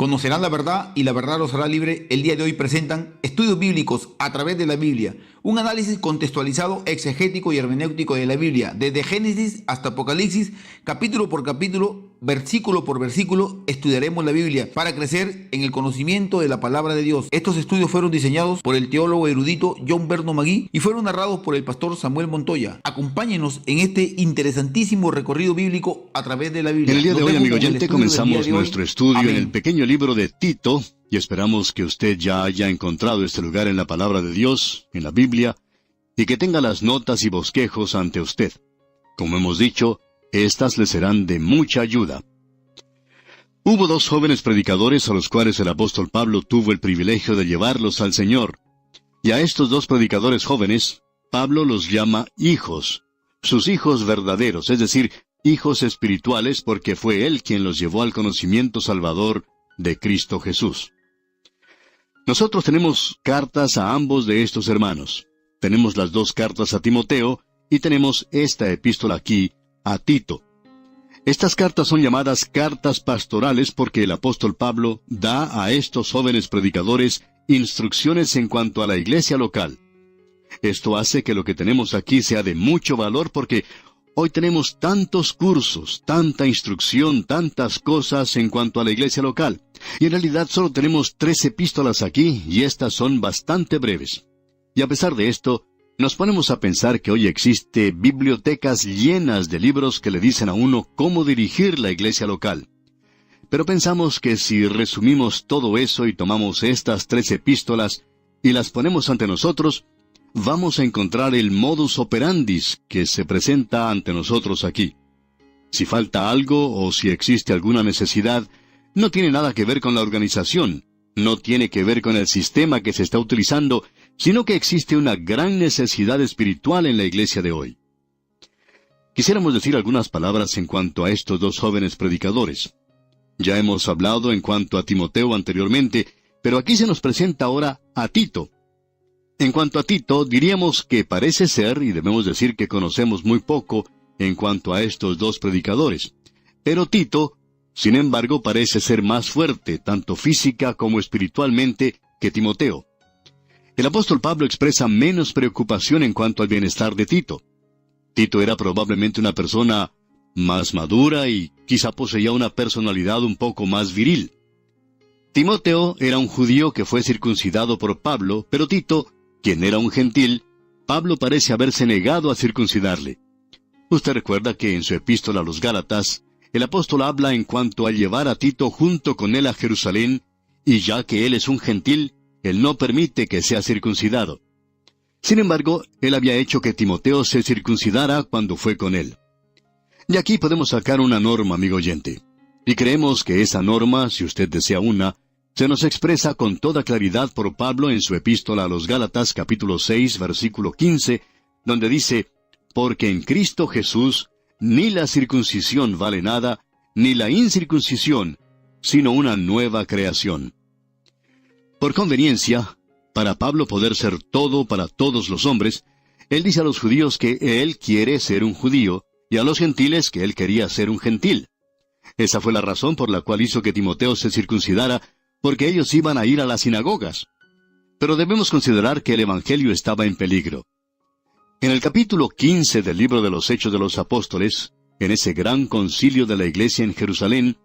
Conocerán la verdad y la verdad los hará libre. El día de hoy presentan estudios bíblicos a través de la Biblia, un análisis contextualizado, exegético y hermenéutico de la Biblia, desde Génesis hasta Apocalipsis, capítulo por capítulo, versículo por versículo, estudiaremos la Biblia para crecer en el conocimiento de la palabra de Dios. Estos estudios fueron diseñados por el teólogo erudito John Berno Magui y fueron narrados por el pastor Samuel Montoya. Acompáñenos en este interesantísimo recorrido bíblico a través de la Biblia. En el día de hoy, amigo oyente, comenzamos nuestro estudio Amén. en el pequeño libro de Tito, y esperamos que usted ya haya encontrado este lugar en la palabra de Dios, en la Biblia, y que tenga las notas y bosquejos ante usted. Como hemos dicho, estas le serán de mucha ayuda. Hubo dos jóvenes predicadores a los cuales el apóstol Pablo tuvo el privilegio de llevarlos al Señor. Y a estos dos predicadores jóvenes, Pablo los llama hijos, sus hijos verdaderos, es decir, hijos espirituales, porque fue él quien los llevó al conocimiento salvador de Cristo Jesús. Nosotros tenemos cartas a ambos de estos hermanos. Tenemos las dos cartas a Timoteo y tenemos esta epístola aquí, a Tito. Estas cartas son llamadas cartas pastorales porque el apóstol Pablo da a estos jóvenes predicadores instrucciones en cuanto a la iglesia local. Esto hace que lo que tenemos aquí sea de mucho valor porque hoy tenemos tantos cursos, tanta instrucción, tantas cosas en cuanto a la iglesia local. Y en realidad solo tenemos 3 epístolas aquí y estas son bastante breves. Y a pesar de esto, nos ponemos a pensar que hoy existe bibliotecas llenas de libros que le dicen a uno cómo dirigir la iglesia local. Pero pensamos que si resumimos todo eso y tomamos estas 3 epístolas y las ponemos ante nosotros, vamos a encontrar el modus operandis que se presenta ante nosotros aquí. Si falta algo o si existe alguna necesidad, no tiene nada que ver con la organización, no tiene que ver con el sistema que se está utilizando, sino que existe una gran necesidad espiritual en la iglesia de hoy. Quisiéramos decir algunas palabras en cuanto a estos dos jóvenes predicadores. Ya hemos hablado en cuanto a Timoteo anteriormente, pero aquí se nos presenta ahora a Tito. En cuanto a Tito, diríamos que parece ser, y debemos decir que conocemos muy poco en cuanto a estos dos predicadores. Pero Tito, sin embargo, parece ser más fuerte, tanto física como espiritualmente, que Timoteo. El apóstol Pablo expresa menos preocupación en cuanto al bienestar de Tito. Tito era probablemente una persona más madura y quizá poseía una personalidad un poco más viril. Timoteo era un judío que fue circuncidado por Pablo, pero Tito, quien era un gentil, Pablo parece haberse negado a circuncidarle. Usted recuerda que en su epístola a los Gálatas, el apóstol habla en cuanto a llevar a Tito junto con él a Jerusalén, y ya que él es un gentil, él no permite que sea circuncidado. Sin embargo, él había hecho que Timoteo se circuncidara cuando fue con él. Y aquí podemos sacar una norma, amigo oyente. Y creemos que esa norma, si usted desea una, se nos expresa con toda claridad por Pablo en su epístola a los Gálatas, capítulo 6, versículo 15, donde dice, «Porque en Cristo Jesús ni la circuncisión vale nada, ni la incircuncisión, sino una nueva creación». Por conveniencia, para Pablo poder ser todo para todos los hombres, él dice a los judíos que él quiere ser un judío, y a los gentiles que él quería ser un gentil. Esa fue la razón por la cual hizo que Timoteo se circuncidara, porque ellos iban a ir a las sinagogas. Pero debemos considerar que el Evangelio estaba en peligro. En el capítulo 15 del libro de los Hechos de los Apóstoles, en ese gran concilio de la iglesia en Jerusalén,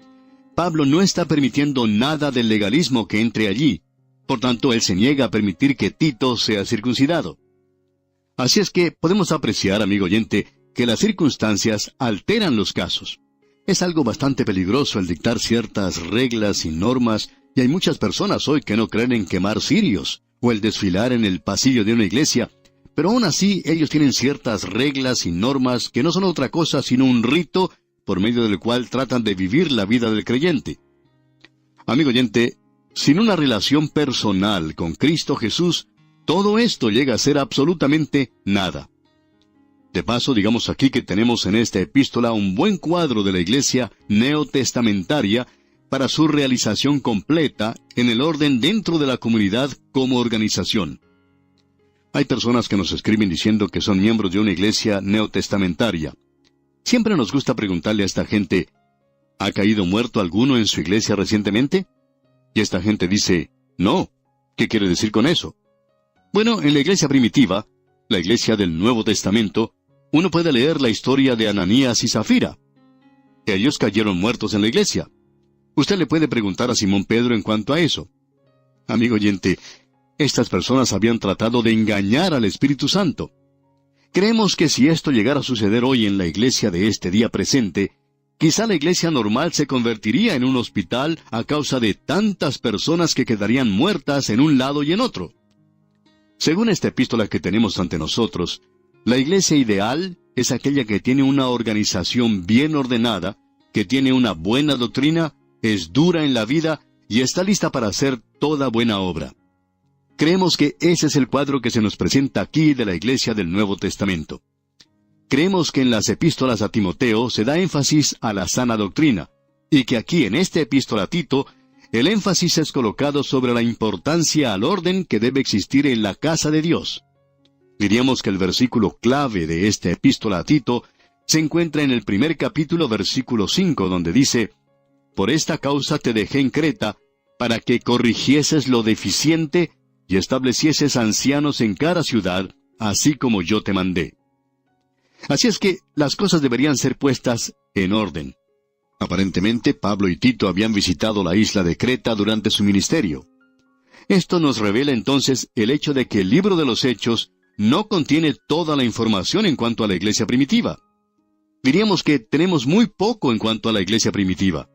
Pablo no está permitiendo nada del legalismo que entre allí. Por tanto, él se niega a permitir que Tito sea circuncidado. Así es que podemos apreciar, amigo oyente, que las circunstancias alteran los casos. Es algo bastante peligroso el dictar ciertas reglas y normas, y hay muchas personas hoy que no creen en quemar cirios, o el desfilar en el pasillo de una iglesia, pero aún así ellos tienen ciertas reglas y normas que no son otra cosa sino un rito por medio del cual tratan de vivir la vida del creyente. Amigo oyente, sin una relación personal con Cristo Jesús, todo esto llega a ser absolutamente nada. De paso, digamos aquí que tenemos en esta epístola un buen cuadro de la iglesia neotestamentaria para su realización completa en el orden dentro de la comunidad como organización. Hay personas que nos escriben diciendo que son miembros de una iglesia neotestamentaria. Siempre nos gusta preguntarle a esta gente, ¿ha caído muerto alguno en su iglesia recientemente? Y esta gente dice, no, ¿qué quiere decir con eso? Bueno, en la iglesia primitiva, la iglesia del Nuevo Testamento, uno puede leer la historia de Ananías y Zafira. Ellos cayeron muertos en la iglesia. Usted le puede preguntar a Simón Pedro en cuanto a eso. Amigo oyente, estas personas habían tratado de engañar al Espíritu Santo. Creemos que si esto llegara a suceder hoy en la iglesia de este día presente, quizá la iglesia normal se convertiría en un hospital a causa de tantas personas que quedarían muertas en un lado y en otro. Según esta epístola que tenemos ante nosotros, la iglesia ideal es aquella que tiene una organización bien ordenada, que tiene una buena doctrina, es dura en la vida y está lista para hacer toda buena obra. Creemos que ese es el cuadro que se nos presenta aquí de la iglesia del Nuevo Testamento. Creemos que en las epístolas a Timoteo se da énfasis a la sana doctrina, y que aquí en esta epístola a Tito, el énfasis es colocado sobre la importancia al orden que debe existir en la casa de Dios. Diríamos que el versículo clave de esta epístola a Tito se encuentra en el primer capítulo, versículo 5, donde dice, «Por esta causa te dejé en Creta, para que corrigieses lo deficiente y establecieses ancianos en cada ciudad, así como yo te mandé». Así es que las cosas deberían ser puestas en orden. Aparentemente, Pablo y Tito habían visitado la isla de Creta durante su ministerio. Esto nos revela entonces el hecho de que el libro de los Hechos no contiene toda la información en cuanto a la iglesia primitiva. Diríamos que tenemos muy poco en cuanto a la iglesia primitiva.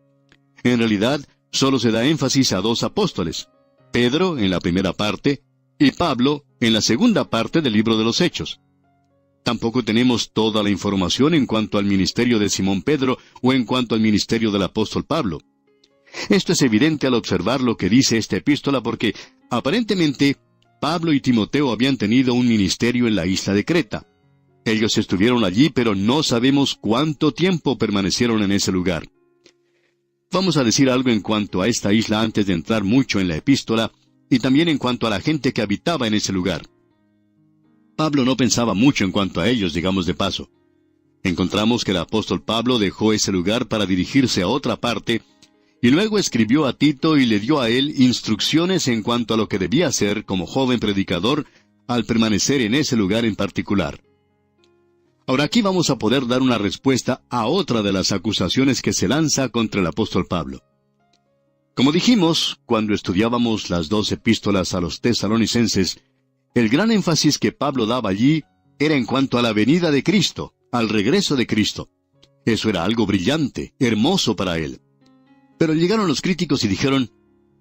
En realidad, solo se da énfasis a dos apóstoles, Pedro en la primera parte y Pablo en la segunda parte del libro de los Hechos. Tampoco tenemos toda la información en cuanto al ministerio de Simón Pedro o en cuanto al ministerio del apóstol Pablo. Esto es evidente al observar lo que dice esta epístola porque, aparentemente, Pablo y Timoteo habían tenido un ministerio en la isla de Creta. Ellos estuvieron allí, pero no sabemos cuánto tiempo permanecieron en ese lugar. Vamos a decir algo en cuanto a esta isla antes de entrar mucho en la epístola, y también en cuanto a la gente que habitaba en ese lugar. Pablo no pensaba mucho en cuanto a ellos, digamos de paso. Encontramos que el apóstol Pablo dejó ese lugar para dirigirse a otra parte, y luego escribió a Tito y le dio a él instrucciones en cuanto a lo que debía hacer como joven predicador al permanecer en ese lugar en particular. Ahora aquí vamos a poder dar una respuesta a otra de las acusaciones que se lanza contra el apóstol Pablo. Como dijimos, cuando estudiábamos las 2 epístolas a los tesalonicenses, el gran énfasis que Pablo daba allí era en cuanto a la venida de Cristo, al regreso de Cristo. Eso era algo brillante, hermoso para él. Pero llegaron los críticos y dijeron,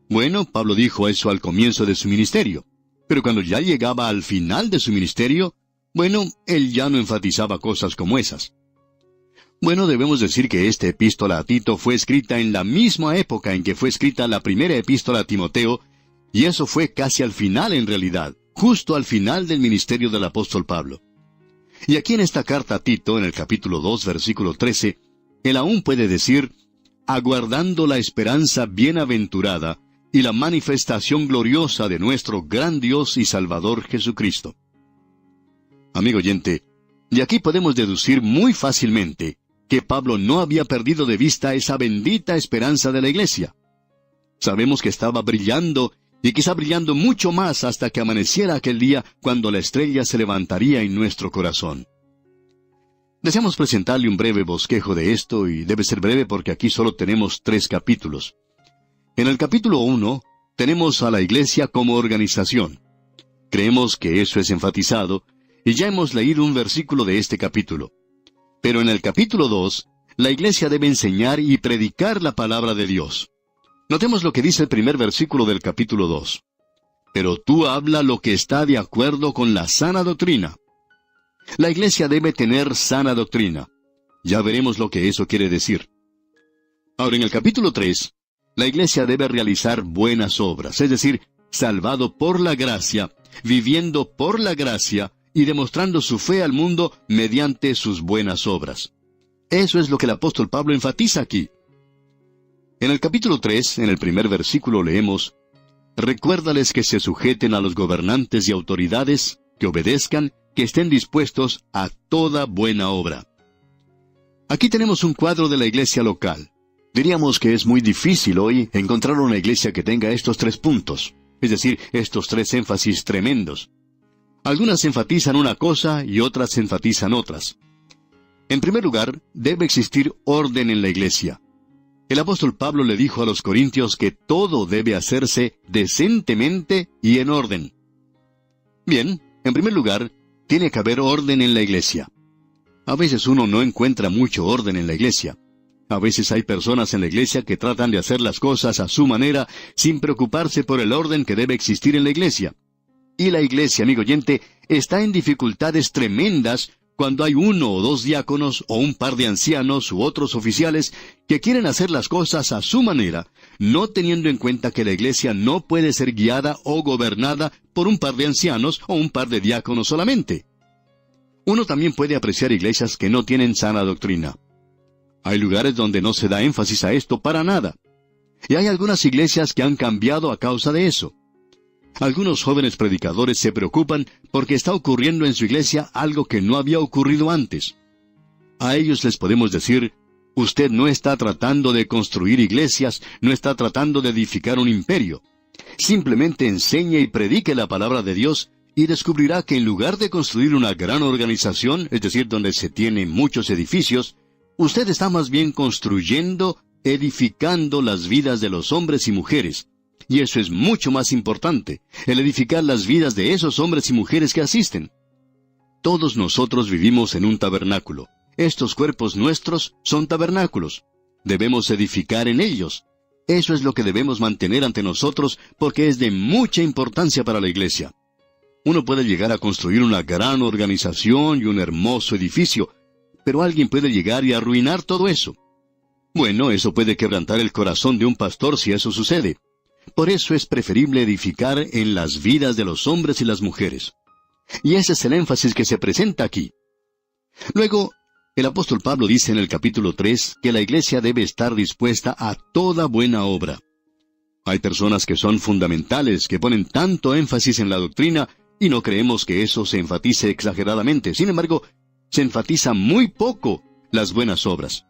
bueno, Pablo dijo eso al comienzo de su ministerio, pero cuando ya llegaba al final de su ministerio, bueno, él ya no enfatizaba cosas como esas. Bueno, debemos decir que esta epístola a Tito fue escrita en la misma época en que fue escrita la primera epístola a Timoteo, y eso fue casi al final en realidad, justo al final del ministerio del apóstol Pablo. Y aquí en esta carta a Tito, en el capítulo 2, versículo 13, él aún puede decir, aguardando la esperanza bienaventurada y la manifestación gloriosa de nuestro gran Dios y Salvador Jesucristo. Amigo oyente, de aquí podemos deducir muy fácilmente que Pablo no había perdido de vista esa bendita esperanza de la iglesia. Sabemos que estaba brillando, y quizá brillando mucho más hasta que amaneciera aquel día cuando la estrella se levantaría en nuestro corazón. Deseamos presentarle un breve bosquejo de esto, y debe ser breve porque aquí solo tenemos 3 capítulos. En el capítulo 1, tenemos a la iglesia como organización. Creemos que eso es enfatizado, y ya hemos leído un versículo de este capítulo. Pero en el capítulo 2, la iglesia debe enseñar y predicar la palabra de Dios. Notemos lo que dice el primer versículo del capítulo 2. Pero tú habla lo que está de acuerdo con la sana doctrina. La iglesia debe tener sana doctrina. Ya veremos lo que eso quiere decir. Ahora, en el capítulo 3, la iglesia debe realizar buenas obras, es decir, salvado por la gracia, viviendo por la gracia y demostrando su fe al mundo mediante sus buenas obras. Eso es lo que el apóstol Pablo enfatiza aquí. En el capítulo 3, en el primer versículo leemos, recuérdales que se sujeten a los gobernantes y autoridades, que obedezcan, que estén dispuestos a toda buena obra. Aquí tenemos un cuadro de la iglesia local. Diríamos que es muy difícil hoy encontrar una iglesia que tenga estos 3 puntos, es decir, estos 3 énfasis tremendos. Algunas enfatizan una cosa y otras enfatizan otras. En primer lugar, debe existir orden en la iglesia. El apóstol Pablo le dijo a los corintios que todo debe hacerse decentemente y en orden. Bien, en primer lugar, tiene que haber orden en la iglesia. A veces uno no encuentra mucho orden en la iglesia. A veces hay personas en la iglesia que tratan de hacer las cosas a su manera sin preocuparse por el orden que debe existir en la iglesia. Y la iglesia, amigo oyente, está en dificultades tremendas cuando hay 1 o 2 diáconos o un par de ancianos u otros oficiales que quieren hacer las cosas a su manera, no teniendo en cuenta que la iglesia no puede ser guiada o gobernada por un par de ancianos o un par de diáconos solamente. Uno también puede apreciar iglesias que no tienen sana doctrina. Hay lugares donde no se da énfasis a esto para nada. Y hay algunas iglesias que han cambiado a causa de eso. Algunos jóvenes predicadores se preocupan porque está ocurriendo en su iglesia algo que no había ocurrido antes. A ellos les podemos decir, usted no está tratando de construir iglesias, no está tratando de edificar un imperio. Simplemente enseñe y predique la palabra de Dios y descubrirá que en lugar de construir una gran organización, es decir, donde se tienen muchos edificios, usted está más bien construyendo, edificando las vidas de los hombres y mujeres. Y eso es mucho más importante, el edificar las vidas de esos hombres y mujeres que asisten. Todos nosotros vivimos en un tabernáculo. Estos cuerpos nuestros son tabernáculos. Debemos edificar en ellos. Eso es lo que debemos mantener ante nosotros porque es de mucha importancia para la iglesia. Uno puede llegar a construir una gran organización y un hermoso edificio, pero alguien puede llegar y arruinar todo eso. Bueno, eso puede quebrantar el corazón de un pastor si eso sucede. Por eso es preferible edificar en las vidas de los hombres y las mujeres. Y ese es el énfasis que se presenta aquí. Luego, el apóstol Pablo dice en el capítulo 3 que la iglesia debe estar dispuesta a toda buena obra. Hay personas que son fundamentales, que ponen tanto énfasis en la doctrina, y no creemos que eso se enfatice exageradamente. Sin embargo, se enfatiza muy poco las buenas obras.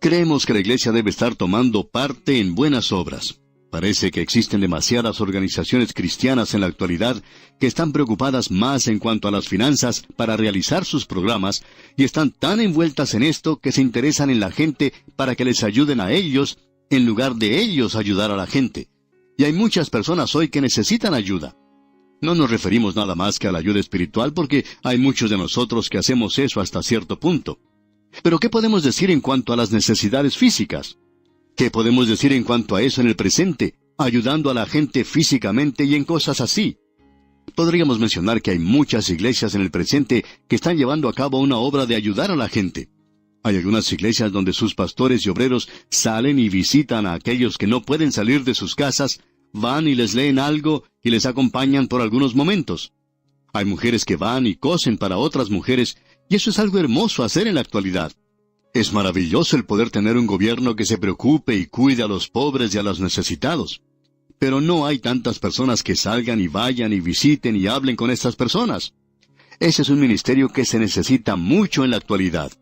Creemos que la iglesia debe estar tomando parte en buenas obras. Parece que existen demasiadas organizaciones cristianas en la actualidad que están preocupadas más en cuanto a las finanzas para realizar sus programas y están tan envueltas en esto que se interesan en la gente para que les ayuden a ellos en lugar de ellos ayudar a la gente. Y hay muchas personas hoy que necesitan ayuda. No nos referimos nada más que a la ayuda espiritual porque hay muchos de nosotros que hacemos eso hasta cierto punto. Pero ¿qué podemos decir en cuanto a las necesidades físicas? ¿Qué podemos decir en cuanto a eso en el presente, ayudando a la gente físicamente y en cosas así? Podríamos mencionar que hay muchas iglesias en el presente que están llevando a cabo una obra de ayudar a la gente. Hay algunas iglesias donde sus pastores y obreros salen y visitan a aquellos que no pueden salir de sus casas, van y les leen algo y les acompañan por algunos momentos. Hay mujeres que van y cosen para otras mujeres, y eso es algo hermoso hacer en la actualidad. Es maravilloso el poder tener un gobierno que se preocupe y cuide a los pobres y a los necesitados. Pero no hay tantas personas que salgan y vayan y visiten y hablen con estas personas. Ese es un ministerio que se necesita mucho en la actualidad.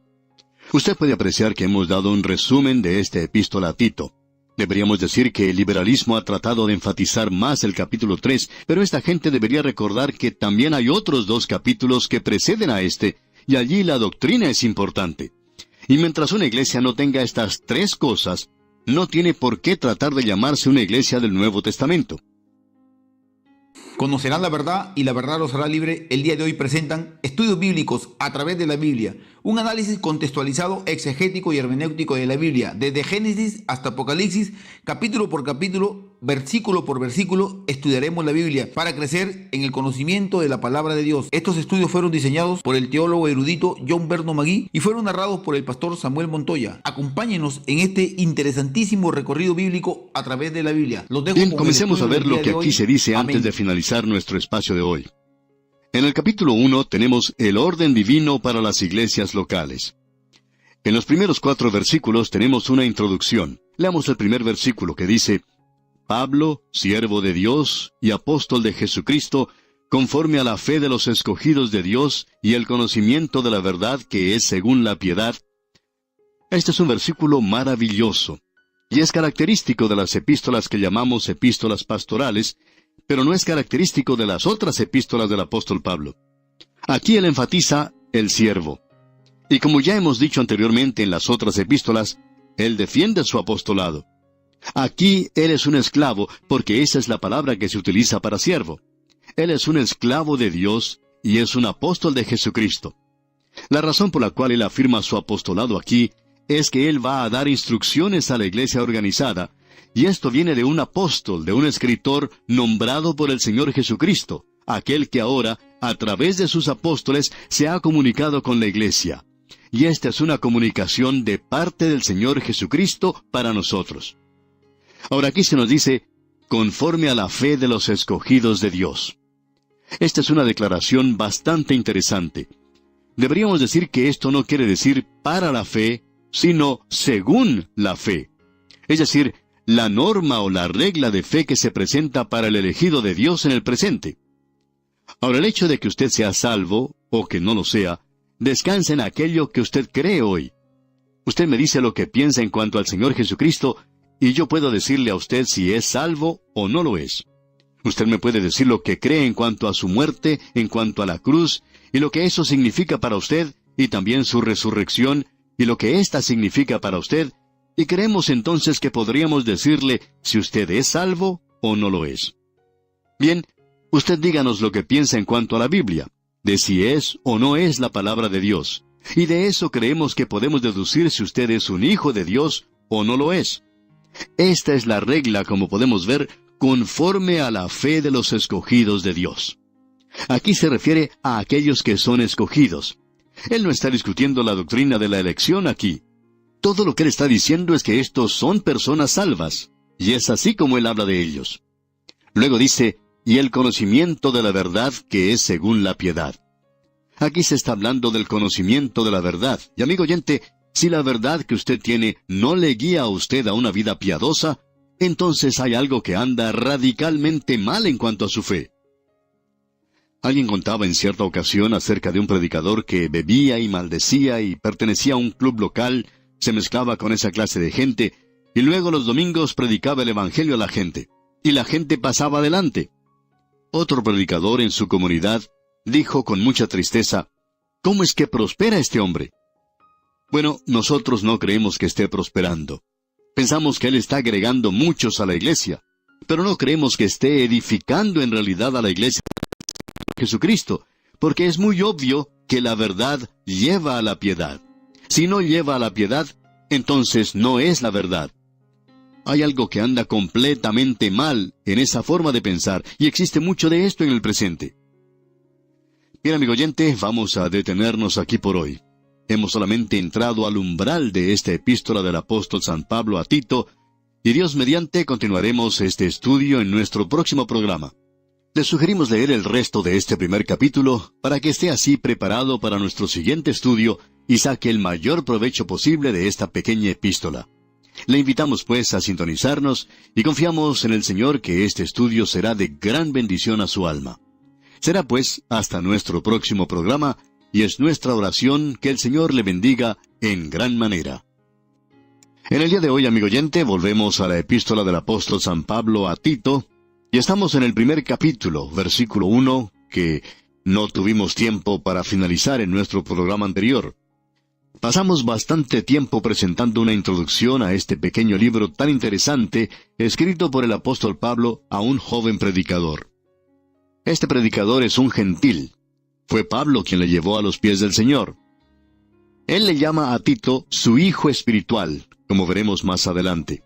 Usted puede apreciar que hemos dado un resumen de este epístola a Tito. Deberíamos decir que el liberalismo ha tratado de enfatizar más el capítulo 3, pero esta gente debería recordar que también hay otros 2 capítulos que preceden a este, y allí la doctrina es importante. Y mientras una iglesia no tenga estas 3 cosas, no tiene por qué tratar de llamarse una iglesia del Nuevo Testamento. Conocerán la verdad y la verdad los hará libre. El día de hoy presentan Estudios Bíblicos a través de la Biblia, un análisis contextualizado, exegético y hermenéutico de la Biblia, desde Génesis hasta Apocalipsis, capítulo por capítulo, versículo por versículo, estudiaremos la Biblia para crecer en el conocimiento de la palabra de Dios. Estos estudios fueron diseñados por el teólogo erudito John Berno Magui y fueron narrados por el pastor Samuel Montoya. Acompáñenos en este interesantísimo recorrido bíblico a través de la Biblia. Los dejo. Bien, comencemos a ver lo que aquí se dice antes de finalizar nuestro espacio de hoy. En el capítulo 1 tenemos el orden divino para las iglesias locales. En los primeros 4 versículos tenemos una introducción. Leamos el primer versículo que dice: Pablo, siervo de Dios y apóstol de Jesucristo, conforme a la fe de los escogidos de Dios y el conocimiento de la verdad que es según la piedad. Este es un versículo maravilloso. Y es característico de las epístolas que llamamos epístolas pastorales, pero no es característico de las otras epístolas del apóstol Pablo. Aquí él enfatiza el siervo. Y como ya hemos dicho anteriormente en las otras epístolas, él defiende su apostolado. Aquí él es un esclavo, porque esa es la palabra que se utiliza para siervo. Él es un esclavo de Dios y es un apóstol de Jesucristo. La razón por la cual él afirma su apostolado aquí es que él va a dar instrucciones a la iglesia organizada, y esto viene de un apóstol, de un escritor nombrado por el Señor Jesucristo, aquel que ahora, a través de sus apóstoles, se ha comunicado con la iglesia. Y esta es una comunicación de parte del Señor Jesucristo para nosotros. Ahora aquí se nos dice, conforme a la fe de los escogidos de Dios. Esta es una declaración bastante interesante. Deberíamos decir que esto no quiere decir para la fe, sino según la fe. Es decir, la norma o la regla de fe que se presenta para el elegido de Dios en el presente. Ahora, el hecho de que usted sea salvo, o que no lo sea, descansa en aquello que usted cree hoy. Usted me dice lo que piensa en cuanto al Señor Jesucristo, y yo puedo decirle a usted si es salvo o no lo es. Usted me puede decir lo que cree en cuanto a su muerte, en cuanto a la cruz, y lo que eso significa para usted, y también su resurrección, y lo que ésta significa para usted, y creemos entonces que podríamos decirle si usted es salvo o no lo es. Bien, usted díganos lo que piensa en cuanto a la Biblia, de si es o no es la palabra de Dios, y de eso creemos que podemos deducir si usted es un hijo de Dios o no lo es. Esta es la regla, como podemos ver, conforme a la fe de los escogidos de Dios. Aquí se refiere a aquellos que son escogidos. Él no está discutiendo la doctrina de la elección aquí. Todo lo que él está diciendo es que estos son personas salvas, y es así como él habla de ellos. Luego dice, y el conocimiento de la verdad que es según la piedad. Aquí se está hablando del conocimiento de la verdad. Y amigo oyente, si la verdad que usted tiene no le guía a usted a una vida piadosa, entonces hay algo que anda radicalmente mal en cuanto a su fe. Alguien contaba en cierta ocasión acerca de un predicador que bebía y maldecía y pertenecía a un club local, se mezclaba con esa clase de gente, y luego los domingos predicaba el Evangelio a la gente, y la gente pasaba adelante. Otro predicador en su comunidad dijo con mucha tristeza, ¿cómo es que prospera este hombre? Bueno, nosotros no creemos que esté prosperando. Pensamos que él está agregando muchos a la iglesia, pero no creemos que esté edificando en realidad a la iglesia de Jesucristo, porque es muy obvio que la verdad lleva a la piedad. Si no lleva a la piedad, entonces no es la verdad. Hay algo que anda completamente mal en esa forma de pensar, y existe mucho de esto en el presente. Bien, amigo oyente, vamos a detenernos aquí por hoy. Hemos solamente entrado al umbral de esta epístola del apóstol San Pablo a Tito, y Dios mediante continuaremos este estudio en nuestro próximo programa. Les sugerimos leer el resto de este primer capítulo para que esté así preparado para nuestro siguiente estudio y saque el mayor provecho posible de esta pequeña epístola. Le invitamos pues a sintonizarnos y confiamos en el Señor que este estudio será de gran bendición a su alma. Será pues hasta nuestro próximo programa, y es nuestra oración que el Señor le bendiga en gran manera. En el día de hoy, amigo oyente, volvemos a la epístola del apóstol San Pablo a Tito, y estamos en el primer capítulo, versículo 1, que no tuvimos tiempo para finalizar en nuestro programa anterior. Pasamos bastante tiempo presentando una introducción a este pequeño libro tan interesante, escrito por el apóstol Pablo a un joven predicador. Este predicador es un gentil. Fue Pablo quien le llevó a los pies del Señor. Él le llama a Tito su hijo espiritual, como veremos más adelante.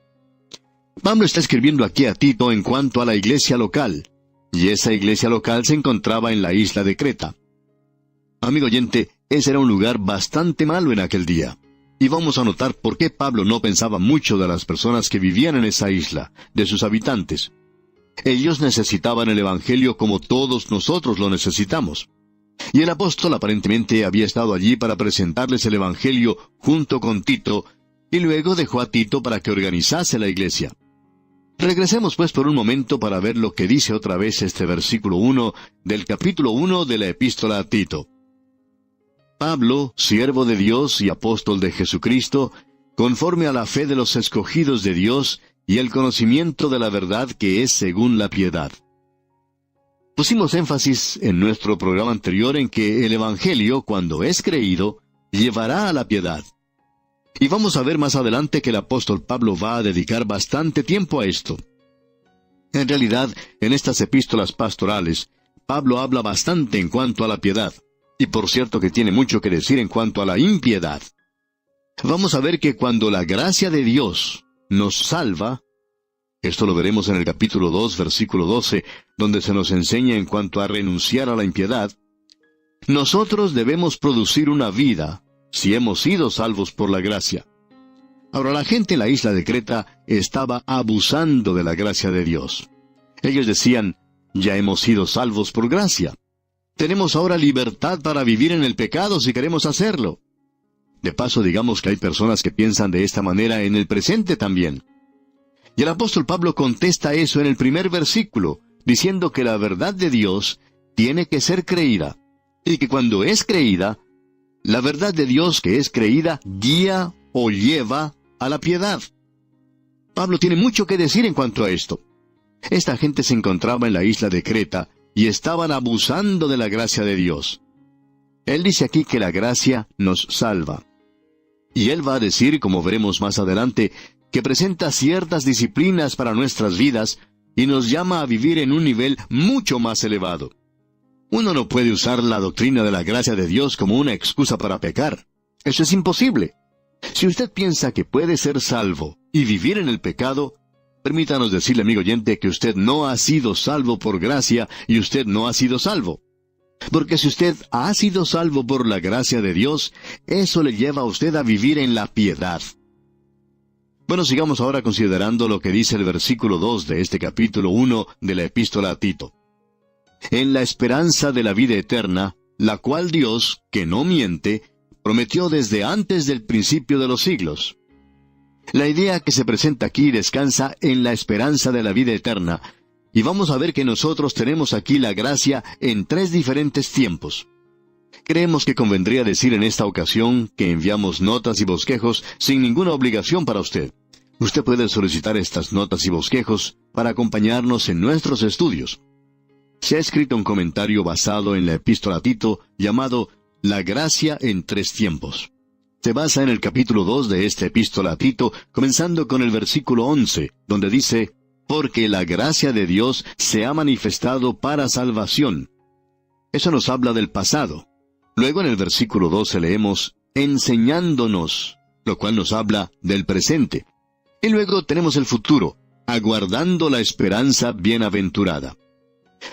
Pablo está escribiendo aquí a Tito en cuanto a la iglesia local, y esa iglesia local se encontraba en la isla de Creta. Amigo oyente, ese era un lugar bastante malo en aquel día. Y vamos a notar por qué Pablo no pensaba mucho de las personas que vivían en esa isla, de sus habitantes. Ellos necesitaban el Evangelio como todos nosotros lo necesitamos. Y el apóstol aparentemente había estado allí para presentarles el Evangelio junto con Tito, y luego dejó a Tito para que organizase la iglesia. Regresemos pues por un momento para ver lo que dice otra vez este versículo 1 del capítulo 1 de la epístola a Tito. Pablo, siervo de Dios y apóstol de Jesucristo, conforme a la fe de los escogidos de Dios y el conocimiento de la verdad que es según la piedad. Pusimos énfasis en nuestro programa anterior en que el Evangelio, cuando es creído, llevará a la piedad. Y vamos a ver más adelante que el apóstol Pablo va a dedicar bastante tiempo a esto. En realidad, en estas epístolas pastorales, Pablo habla bastante en cuanto a la piedad, y por cierto que tiene mucho que decir en cuanto a la impiedad. Vamos a ver que cuando la gracia de Dios nos salva, esto lo veremos en el capítulo 2, versículo 12, donde se nos enseña en cuanto a renunciar a la impiedad, nosotros debemos producir una vida si hemos sido salvos por la gracia. Ahora, la gente en la isla de Creta estaba abusando de la gracia de Dios. Ellos decían, ya hemos sido salvos por gracia. Tenemos ahora libertad para vivir en el pecado si queremos hacerlo. De paso, digamos que hay personas que piensan de esta manera en el presente también. Y el apóstol Pablo contesta eso en el primer versículo, diciendo que la verdad de Dios tiene que ser creída, y que cuando es creída, la verdad de Dios que es creída guía o lleva a la piedad. Pablo tiene mucho que decir en cuanto a esto. Esta gente se encontraba en la isla de Creta y estaban abusando de la gracia de Dios. Él dice aquí que la gracia nos salva. Y él va a decir, como veremos más adelante, que presenta ciertas disciplinas para nuestras vidas y nos llama a vivir en un nivel mucho más elevado. Uno no puede usar la doctrina de la gracia de Dios como una excusa para pecar. Eso es imposible. Si usted piensa que puede ser salvo y vivir en el pecado, permítanos decirle, amigo oyente, que usted no ha sido salvo por gracia y usted no ha sido salvo. Porque si usted ha sido salvo por la gracia de Dios, eso le lleva a usted a vivir en la piedad. Bueno, sigamos ahora considerando lo que dice el versículo 2 de este capítulo 1 de la epístola a Tito. En la esperanza de la vida eterna, la cual Dios, que no miente, prometió desde antes del principio de los siglos. La idea que se presenta aquí descansa en la esperanza de la vida eterna, y vamos a ver que nosotros tenemos aquí la gracia en 3 diferentes tiempos. Creemos que convendría decir en esta ocasión que enviamos notas y bosquejos sin ninguna obligación para usted. Usted puede solicitar estas notas y bosquejos para acompañarnos en nuestros estudios. Se ha escrito un comentario basado en la epístola a Tito llamado La gracia en 3 tiempos. Se basa en el capítulo 2 de esta epístola a Tito, comenzando con el versículo 11, donde dice, porque la gracia de Dios se ha manifestado para salvación. Eso nos habla del pasado. Luego en el versículo 12 leemos, enseñándonos, lo cual nos habla del presente. Y luego tenemos el futuro, aguardando la esperanza bienaventurada.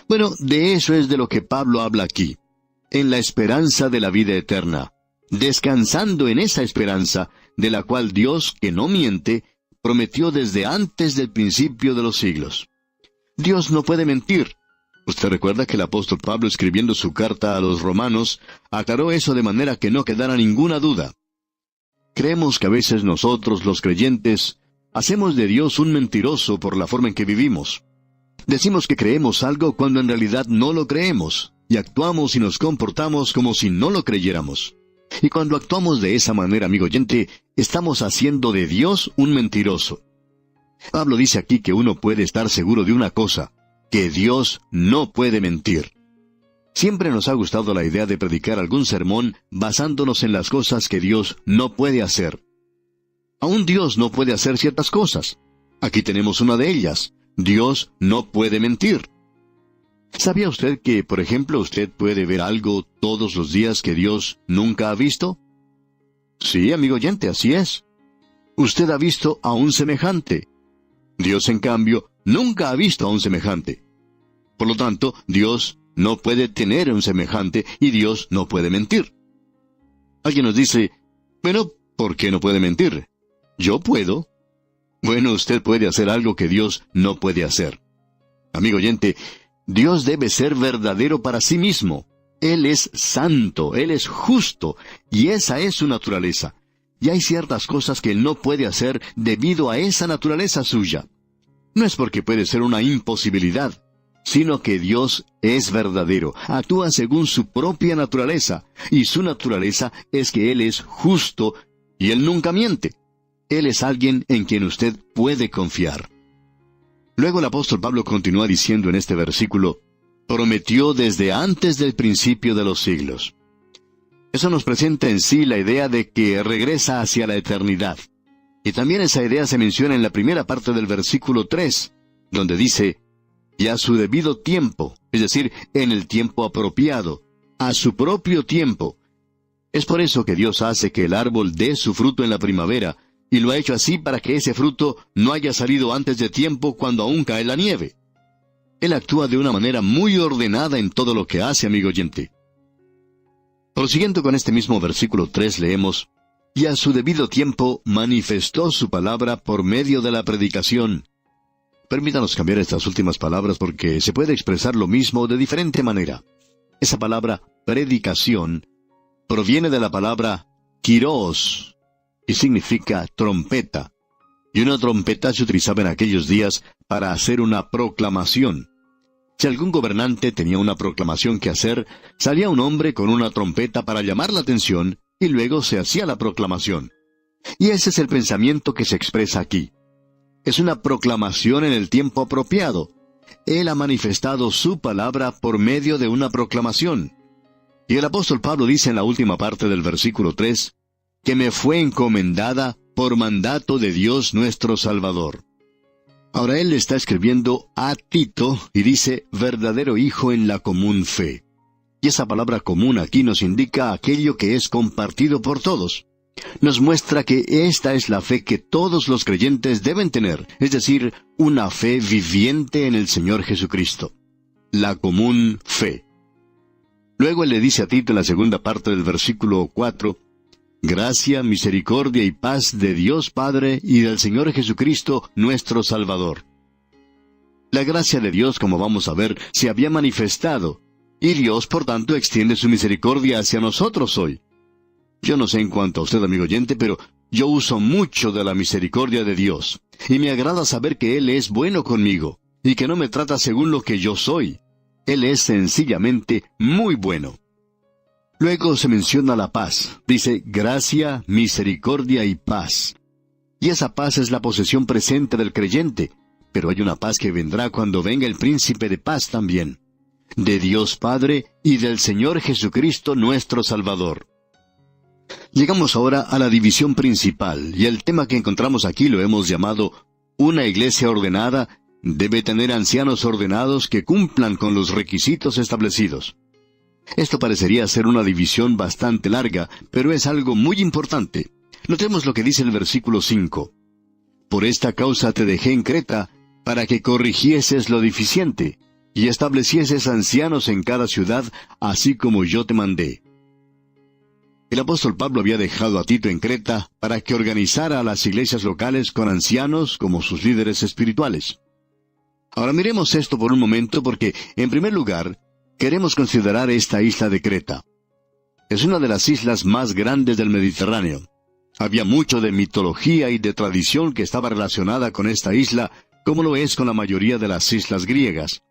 Bueno, de eso es de lo que Pablo habla aquí, en la esperanza de la vida eterna, descansando en esa esperanza, de la cual Dios, que no miente, prometió desde antes del principio de los siglos. Dios no puede mentir. Usted recuerda que el apóstol Pablo, escribiendo su carta a los romanos, aclaró eso de manera que no quedara ninguna duda. Creemos que a veces nosotros, los creyentes, hacemos de Dios un mentiroso por la forma en que vivimos. Decimos que creemos algo cuando en realidad no lo creemos, y actuamos y nos comportamos como si no lo creyéramos. Y cuando actuamos de esa manera, amigo oyente, estamos haciendo de Dios un mentiroso. Pablo dice aquí que uno puede estar seguro de una cosa, que Dios no puede mentir. Siempre nos ha gustado la idea de predicar algún sermón basándonos en las cosas que Dios no puede hacer. Aún Dios no puede hacer ciertas cosas. Aquí tenemos una de ellas. Dios no puede mentir. ¿Sabía usted que, por ejemplo, usted puede ver algo todos los días que Dios nunca ha visto? Sí, amigo oyente, así es. Usted ha visto a un semejante. Dios, en cambio, nunca ha visto a un semejante. Por lo tanto, Dios no puede tener un semejante y Dios no puede mentir. Alguien nos dice, bueno, ¿por qué no puede mentir? ¿Yo puedo? Bueno, usted puede hacer algo que Dios no puede hacer. Amigo oyente, Dios debe ser verdadero para sí mismo. Él es santo, Él es justo, y esa es su naturaleza. Y hay ciertas cosas que Él no puede hacer debido a esa naturaleza suya. No es porque puede ser una imposibilidad, sino que Dios es verdadero, actúa según su propia naturaleza, y su naturaleza es que Él es justo, y Él nunca miente. Él es alguien en quien usted puede confiar. Luego el apóstol Pablo continúa diciendo en este versículo, prometió desde antes del principio de los siglos. Eso nos presenta en sí la idea de que regresa hacia la eternidad. Y también esa idea se menciona en la primera parte del versículo 3, donde dice, y a su debido tiempo, es decir, en el tiempo apropiado, a su propio tiempo. Es por eso que Dios hace que el árbol dé su fruto en la primavera, y lo ha hecho así para que ese fruto no haya salido antes de tiempo cuando aún cae la nieve. Él actúa de una manera muy ordenada en todo lo que hace, amigo oyente. Prosiguiendo con este mismo versículo 3 leemos, y a su debido tiempo manifestó su palabra por medio de la predicación. Permítanos cambiar estas últimas palabras porque se puede expresar lo mismo de diferente manera. Esa palabra predicación proviene de la palabra kiros y significa trompeta. Y una trompeta se utilizaba en aquellos días para hacer una proclamación. Si algún gobernante tenía una proclamación que hacer, salía un hombre con una trompeta para llamar la atención y luego se hacía la proclamación. Y ese es el pensamiento que se expresa aquí. Es una proclamación en el tiempo apropiado. Él ha manifestado su palabra por medio de una proclamación. Y el apóstol Pablo dice en la última parte del versículo 3, que me fue encomendada por mandato de Dios nuestro Salvador. Ahora él le está escribiendo a Tito y dice, verdadero hijo en la común fe. Y esa palabra común aquí nos indica aquello que es compartido por todos. Nos muestra que esta es la fe que todos los creyentes deben tener, es decir, una fe viviente en el Señor Jesucristo. La común fe. Luego él le dice a Tito en la segunda parte del versículo 4, gracia, misericordia y paz de Dios Padre y del Señor Jesucristo, nuestro Salvador. La gracia de Dios, como vamos a ver, se había manifestado, y Dios, por tanto, extiende su misericordia hacia nosotros hoy. Yo no sé en cuanto a usted, amigo oyente, pero yo uso mucho de la misericordia de Dios, y me agrada saber que Él es bueno conmigo, y que no me trata según lo que yo soy. Él es sencillamente muy bueno. Luego se menciona la paz. Dice, gracia, misericordia y paz. Y esa paz es la posesión presente del creyente, pero hay una paz que vendrá cuando venga el príncipe de paz también. De Dios Padre y del Señor Jesucristo nuestro Salvador. Llegamos ahora a la división principal, y el tema que encontramos aquí lo hemos llamado, una iglesia ordenada debe tener ancianos ordenados que cumplan con los requisitos establecidos. Esto parecería ser una división bastante larga, pero es algo muy importante. Notemos lo que dice el versículo 5. Por esta causa te dejé en Creta, para que corrigieses lo deficiente, y establecieses ancianos en cada ciudad, así como yo te mandé. El apóstol Pablo había dejado a Tito en Creta para que organizara a las iglesias locales con ancianos como sus líderes espirituales. Ahora miremos esto por un momento porque, en primer lugar, queremos considerar esta isla de Creta. Es una de las islas más grandes del Mediterráneo. Había mucho de mitología y de tradición que estaba relacionada con esta isla, como lo es con la mayoría de las islas griegas.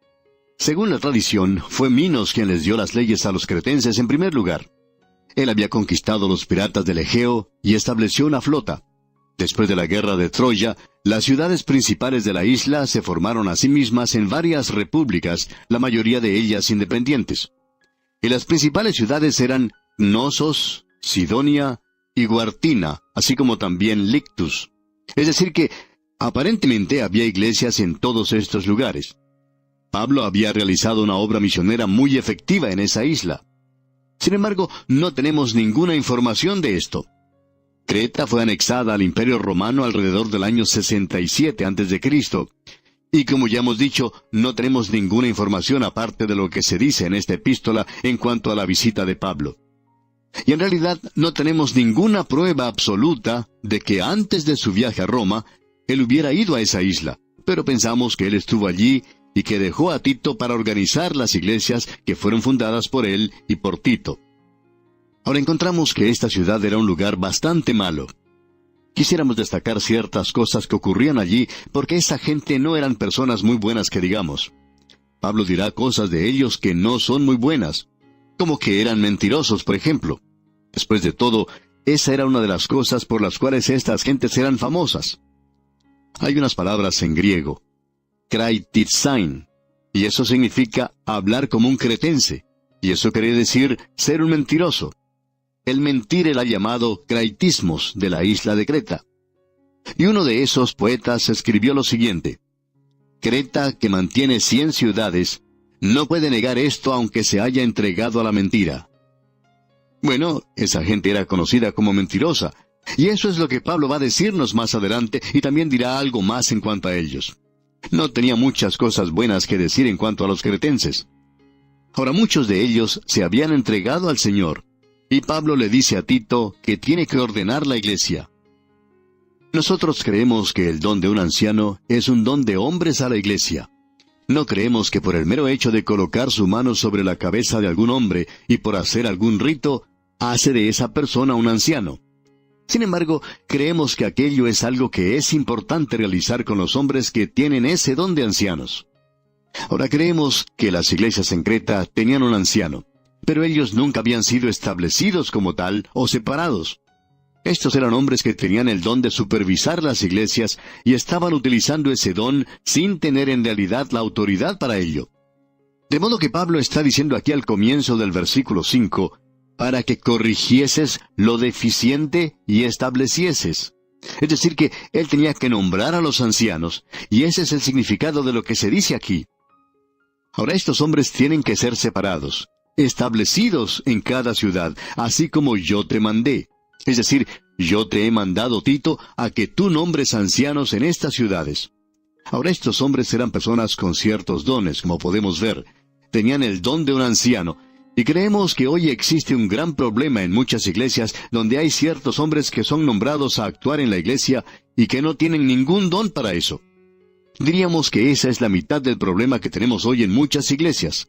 Según la tradición, fue Minos quien les dio las leyes a los cretenses en primer lugar. Él había conquistado los piratas del Egeo y estableció una flota. Después de la guerra de Troya, las ciudades principales de la isla se formaron a sí mismas en varias repúblicas, la mayoría de ellas independientes. Y las principales ciudades eran Cnosos, Sidonia y Guartina, así como también Lictus. Es decir que, aparentemente había iglesias en todos estos lugares. Pablo había realizado una obra misionera muy efectiva en esa isla. Sin embargo, no tenemos ninguna información de esto. Creta fue anexada al Imperio Romano alrededor del año 67 a.C., y como ya hemos dicho, no tenemos ninguna información aparte de lo que se dice en esta epístola en cuanto a la visita de Pablo. Y en realidad no tenemos ninguna prueba absoluta de que antes de su viaje a Roma, él hubiera ido a esa isla, pero pensamos que él estuvo allí y que dejó a Tito para organizar las iglesias que fueron fundadas por él y por Tito. Ahora encontramos que esta ciudad era un lugar bastante malo. Quisiéramos destacar ciertas cosas que ocurrían allí, porque esa gente no eran personas muy buenas que digamos. Pablo dirá cosas de ellos que no son muy buenas, como que eran mentirosos, por ejemplo. Después de todo, esa era una de las cosas por las cuales estas gentes eran famosas. Hay unas palabras en griego, kraititsain, y eso significa hablar como un cretense, y eso quiere decir ser un mentiroso. El mentir era llamado kraitismos de la isla de Creta. Y uno de esos poetas escribió lo siguiente: Creta, que mantiene 100 ciudades, no puede negar esto aunque se haya entregado a la mentira. Bueno, esa gente era conocida como mentirosa, y eso es lo que Pablo va a decirnos más adelante, y también dirá algo más en cuanto a ellos. No tenía muchas cosas buenas que decir en cuanto a los cretenses. Ahora, muchos de ellos se habían entregado al Señor, y Pablo le dice a Tito que tiene que ordenar la iglesia. Nosotros creemos que el don de un anciano es un don de hombres a la iglesia. No creemos que por el mero hecho de colocar su mano sobre la cabeza de algún hombre y por hacer algún rito, hace de esa persona un anciano. Sin embargo, creemos que aquello es algo que es importante realizar con los hombres que tienen ese don de ancianos. Ahora, creemos que las iglesias en Creta tenían un anciano, pero ellos nunca habían sido establecidos como tal o separados. Estos eran hombres que tenían el don de supervisar las iglesias y estaban utilizando ese don sin tener en realidad la autoridad para ello. De modo que Pablo está diciendo aquí al comienzo del versículo 5, para que corrigieses lo deficiente y establecieses. Es decir, que él tenía que nombrar a los ancianos, y ese es el significado de lo que se dice aquí. Ahora, estos hombres tienen que ser separados, establecidos en cada ciudad, así como yo te mandé. Es decir, yo te he mandado, Tito, a que tú nombres ancianos en estas ciudades. Ahora, estos hombres eran personas con ciertos dones, como podemos ver. Tenían el don de un anciano, y creemos que hoy existe un gran problema en muchas iglesias donde hay ciertos hombres que son nombrados a actuar en la iglesia y que no tienen ningún don para eso. Diríamos que esa es la mitad del problema que tenemos hoy en muchas iglesias.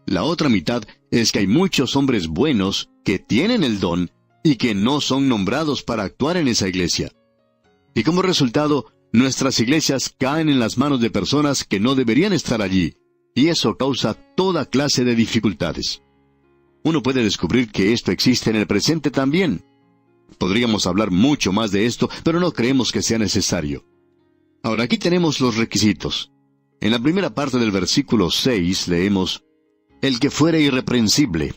La otra mitad es que hay muchos hombres buenos que tienen el don y que no son nombrados para actuar en esa iglesia. Y como resultado, nuestras iglesias caen en las manos de personas que no deberían estar allí, y eso causa toda clase de dificultades. Uno puede descubrir que esto existe en el presente también. Podríamos hablar mucho más de esto, pero no creemos que sea necesario. Ahora, aquí tenemos los requisitos. En la primera parte del versículo 6 leemos, el que fuere irreprensible.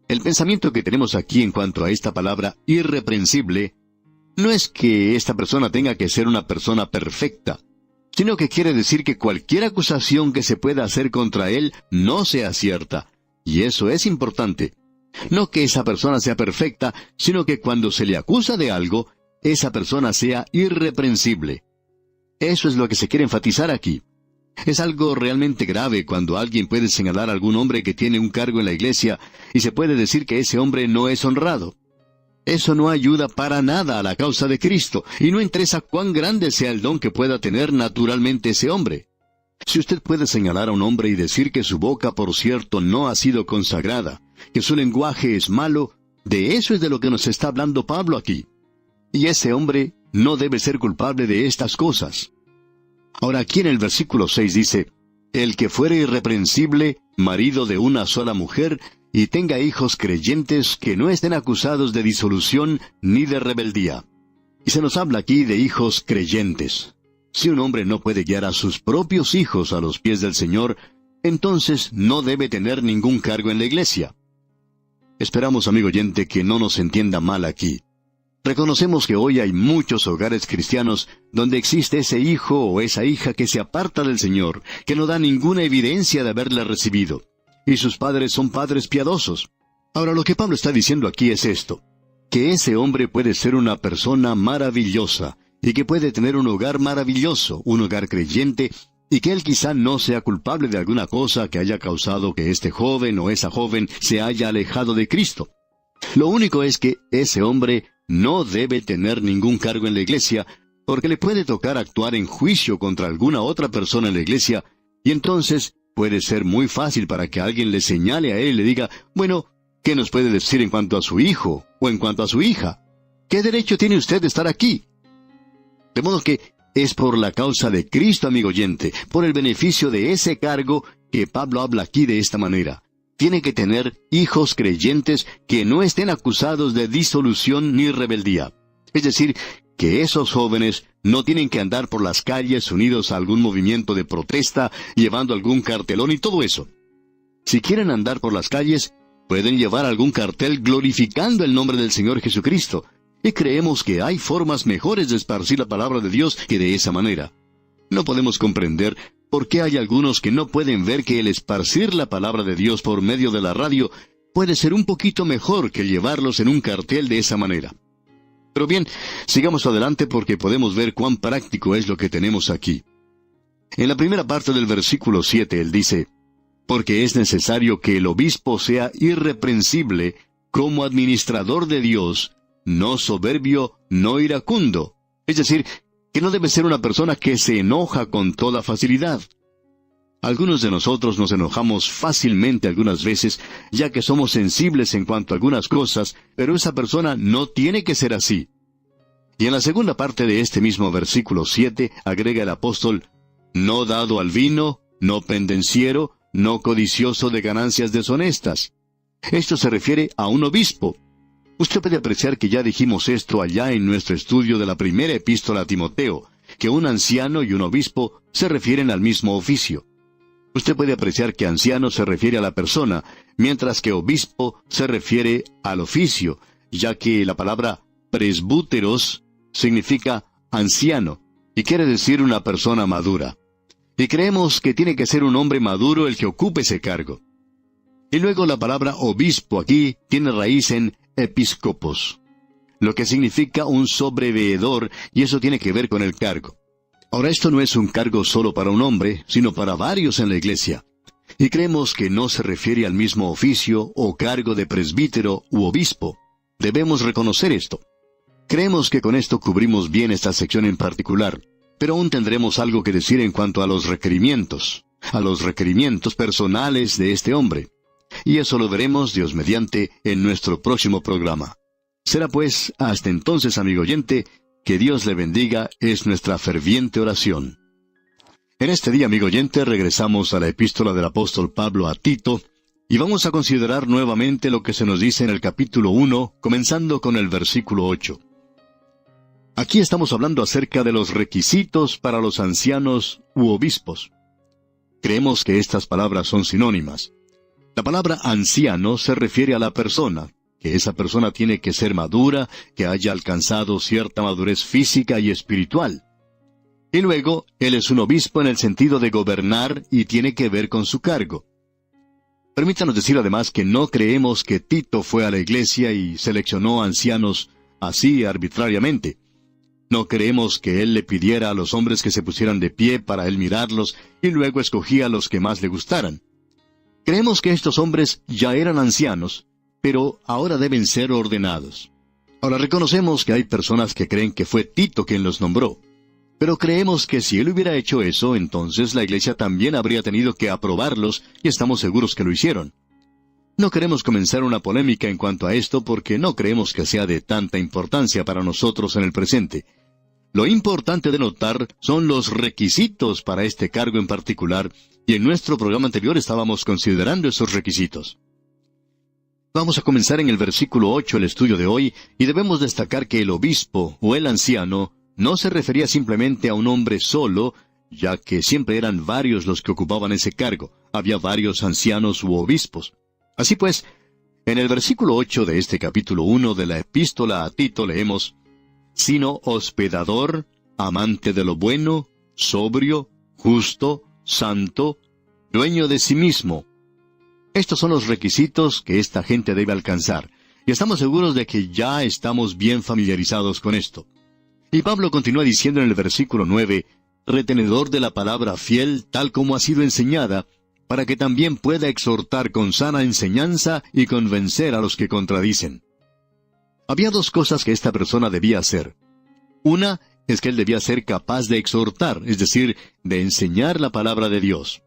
El pensamiento que tenemos aquí en cuanto a esta palabra irreprensible no es que esta persona tenga que ser una persona perfecta, sino que quiere decir que cualquier acusación que se pueda hacer contra él no sea cierta, y eso es importante. No que esa persona sea perfecta, sino que cuando se le acusa de algo, esa persona sea irreprensible. Eso es lo que se quiere enfatizar aquí. Es algo realmente grave cuando alguien puede señalar a algún hombre que tiene un cargo en la iglesia y se puede decir que ese hombre no es honrado. Eso no ayuda para nada a la causa de Cristo, y no interesa cuán grande sea el don que pueda tener naturalmente ese hombre. Si usted puede señalar a un hombre y decir que su boca, por cierto, no ha sido consagrada, que su lenguaje es malo, de eso es de lo que nos está hablando Pablo aquí. Y ese hombre no debe ser culpable de estas cosas. Ahora, aquí en el versículo 6 dice, el que fuere irreprensible, marido de una sola mujer, y tenga hijos creyentes que no estén acusados de disolución ni de rebeldía. Y se nos habla aquí de hijos creyentes. Si un hombre no puede guiar a sus propios hijos a los pies del Señor, entonces no debe tener ningún cargo en la iglesia. Esperamos, amigo oyente, que no nos entienda mal aquí. Reconocemos que hoy hay muchos hogares cristianos donde existe ese hijo o esa hija que se aparta del Señor, que no da ninguna evidencia de haberle recibido. Y sus padres son padres piadosos. Ahora, lo que Pablo está diciendo aquí es esto, que ese hombre puede ser una persona maravillosa, y que puede tener un hogar maravilloso, un hogar creyente, y que él quizá no sea culpable de alguna cosa que haya causado que este joven o esa joven se haya alejado de Cristo. Lo único es que ese hombre no debe tener ningún cargo en la iglesia, porque le puede tocar actuar en juicio contra alguna otra persona en la iglesia, y entonces puede ser muy fácil para que alguien le señale a él y le diga, bueno, ¿qué nos puede decir en cuanto a su hijo o en cuanto a su hija? ¿Qué derecho tiene usted de estar aquí? De modo que es por la causa de Cristo, amigo oyente, por el beneficio de ese cargo que Pablo habla aquí de esta manera. tiene que tener hijos creyentes que no estén acusados de disolución ni rebeldía. Es decir, que esos jóvenes no tienen que andar por las calles unidos a algún movimiento de protesta, llevando algún cartelón y todo eso. Si quieren andar por las calles, pueden llevar algún cartel glorificando el nombre del Señor Jesucristo. Y creemos que hay formas mejores de esparcir la palabra de Dios que de esa manera. No podemos comprender por qué hay algunos que no pueden ver que el esparcir la palabra de Dios por medio de la radio puede ser un poquito mejor que llevarlos en un cartel de esa manera. Pero bien, sigamos adelante porque podemos ver cuán práctico es lo que tenemos aquí. En la primera parte del versículo 7 él dice, porque es necesario que el obispo sea irreprensible como administrador de Dios, no soberbio, no iracundo. Es decir, que no debe ser una persona que se enoja con toda facilidad. Algunos de nosotros nos enojamos fácilmente algunas veces, ya que somos sensibles en cuanto a algunas cosas, pero esa persona no tiene que ser así. Y en la segunda parte de este mismo versículo 7 agrega el apóstol, no dado al vino, no pendenciero, no codicioso de ganancias deshonestas. Esto se refiere a un obispo. Usted puede apreciar que ya dijimos esto allá en nuestro estudio de la primera epístola a Timoteo, que un anciano y un obispo se refieren al mismo oficio. Usted puede apreciar que anciano se refiere a la persona, mientras que obispo se refiere al oficio, ya que la palabra presbúteros significa anciano, y quiere decir una persona madura. Y creemos que tiene que ser un hombre maduro el que ocupe ese cargo. Y luego la palabra obispo aquí tiene raíz en episcopos, lo que significa un sobreveedor, y eso tiene que ver con el cargo. Ahora, esto no es un cargo solo para un hombre, sino para varios en la iglesia. Y creemos que no se refiere al mismo oficio o cargo de presbítero u obispo. Debemos reconocer esto. Creemos que con esto cubrimos bien esta sección en particular, pero aún tendremos algo que decir en cuanto a los requerimientos personales de este hombre. Y eso lo veremos, Dios mediante, en nuestro próximo programa. Será pues, hasta entonces, amigo oyente, que Dios le bendiga, es nuestra ferviente oración. En este día, amigo oyente, regresamos a la epístola del apóstol Pablo a Tito, y vamos a considerar nuevamente lo que se nos dice en el capítulo 1, comenzando con el versículo 8. Aquí estamos hablando acerca de los requisitos para los ancianos u obispos. Creemos que estas palabras son sinónimas. La palabra anciano se refiere a la persona, que esa persona tiene que ser madura, que haya alcanzado cierta madurez física y espiritual. Y luego, él es un obispo en el sentido de gobernar y tiene que ver con su cargo. Permítanos decir además que no creemos que Tito fue a la iglesia y seleccionó ancianos así arbitrariamente. No creemos que él le pidiera a los hombres que se pusieran de pie para él mirarlos y luego escogía a los que más le gustaran. Creemos que estos hombres ya eran ancianos, pero ahora deben ser ordenados. Ahora reconocemos que hay personas que creen que fue Tito quien los nombró. Pero creemos que si él hubiera hecho eso, entonces la iglesia también habría tenido que aprobarlos, y estamos seguros que lo hicieron. No queremos comenzar una polémica en cuanto a esto porque no creemos que sea de tanta importancia para nosotros en el presente. Lo importante de notar son los requisitos para este cargo en particular, y en nuestro programa anterior estábamos considerando esos requisitos. Vamos a comenzar en el versículo 8 el estudio de hoy, y debemos destacar que el obispo o el anciano no se refería simplemente a un hombre solo, ya que siempre eran varios los que ocupaban ese cargo. Había varios ancianos u obispos. Así pues, en el versículo 8 de este capítulo 1 de la epístola a Tito leemos, sino hospedador, amante de lo bueno, sobrio, justo, santo, dueño de sí mismo. Estos son los requisitos que esta gente debe alcanzar, y estamos seguros de que ya estamos bien familiarizados con esto. Y Pablo continúa diciendo en el versículo 9, retenedor de la palabra fiel tal como ha sido enseñada, para que también pueda exhortar con sana enseñanza y convencer a los que contradicen. Había dos cosas que esta persona debía hacer. Una es que él debía ser capaz de exhortar, es decir, de enseñar la palabra de Dios.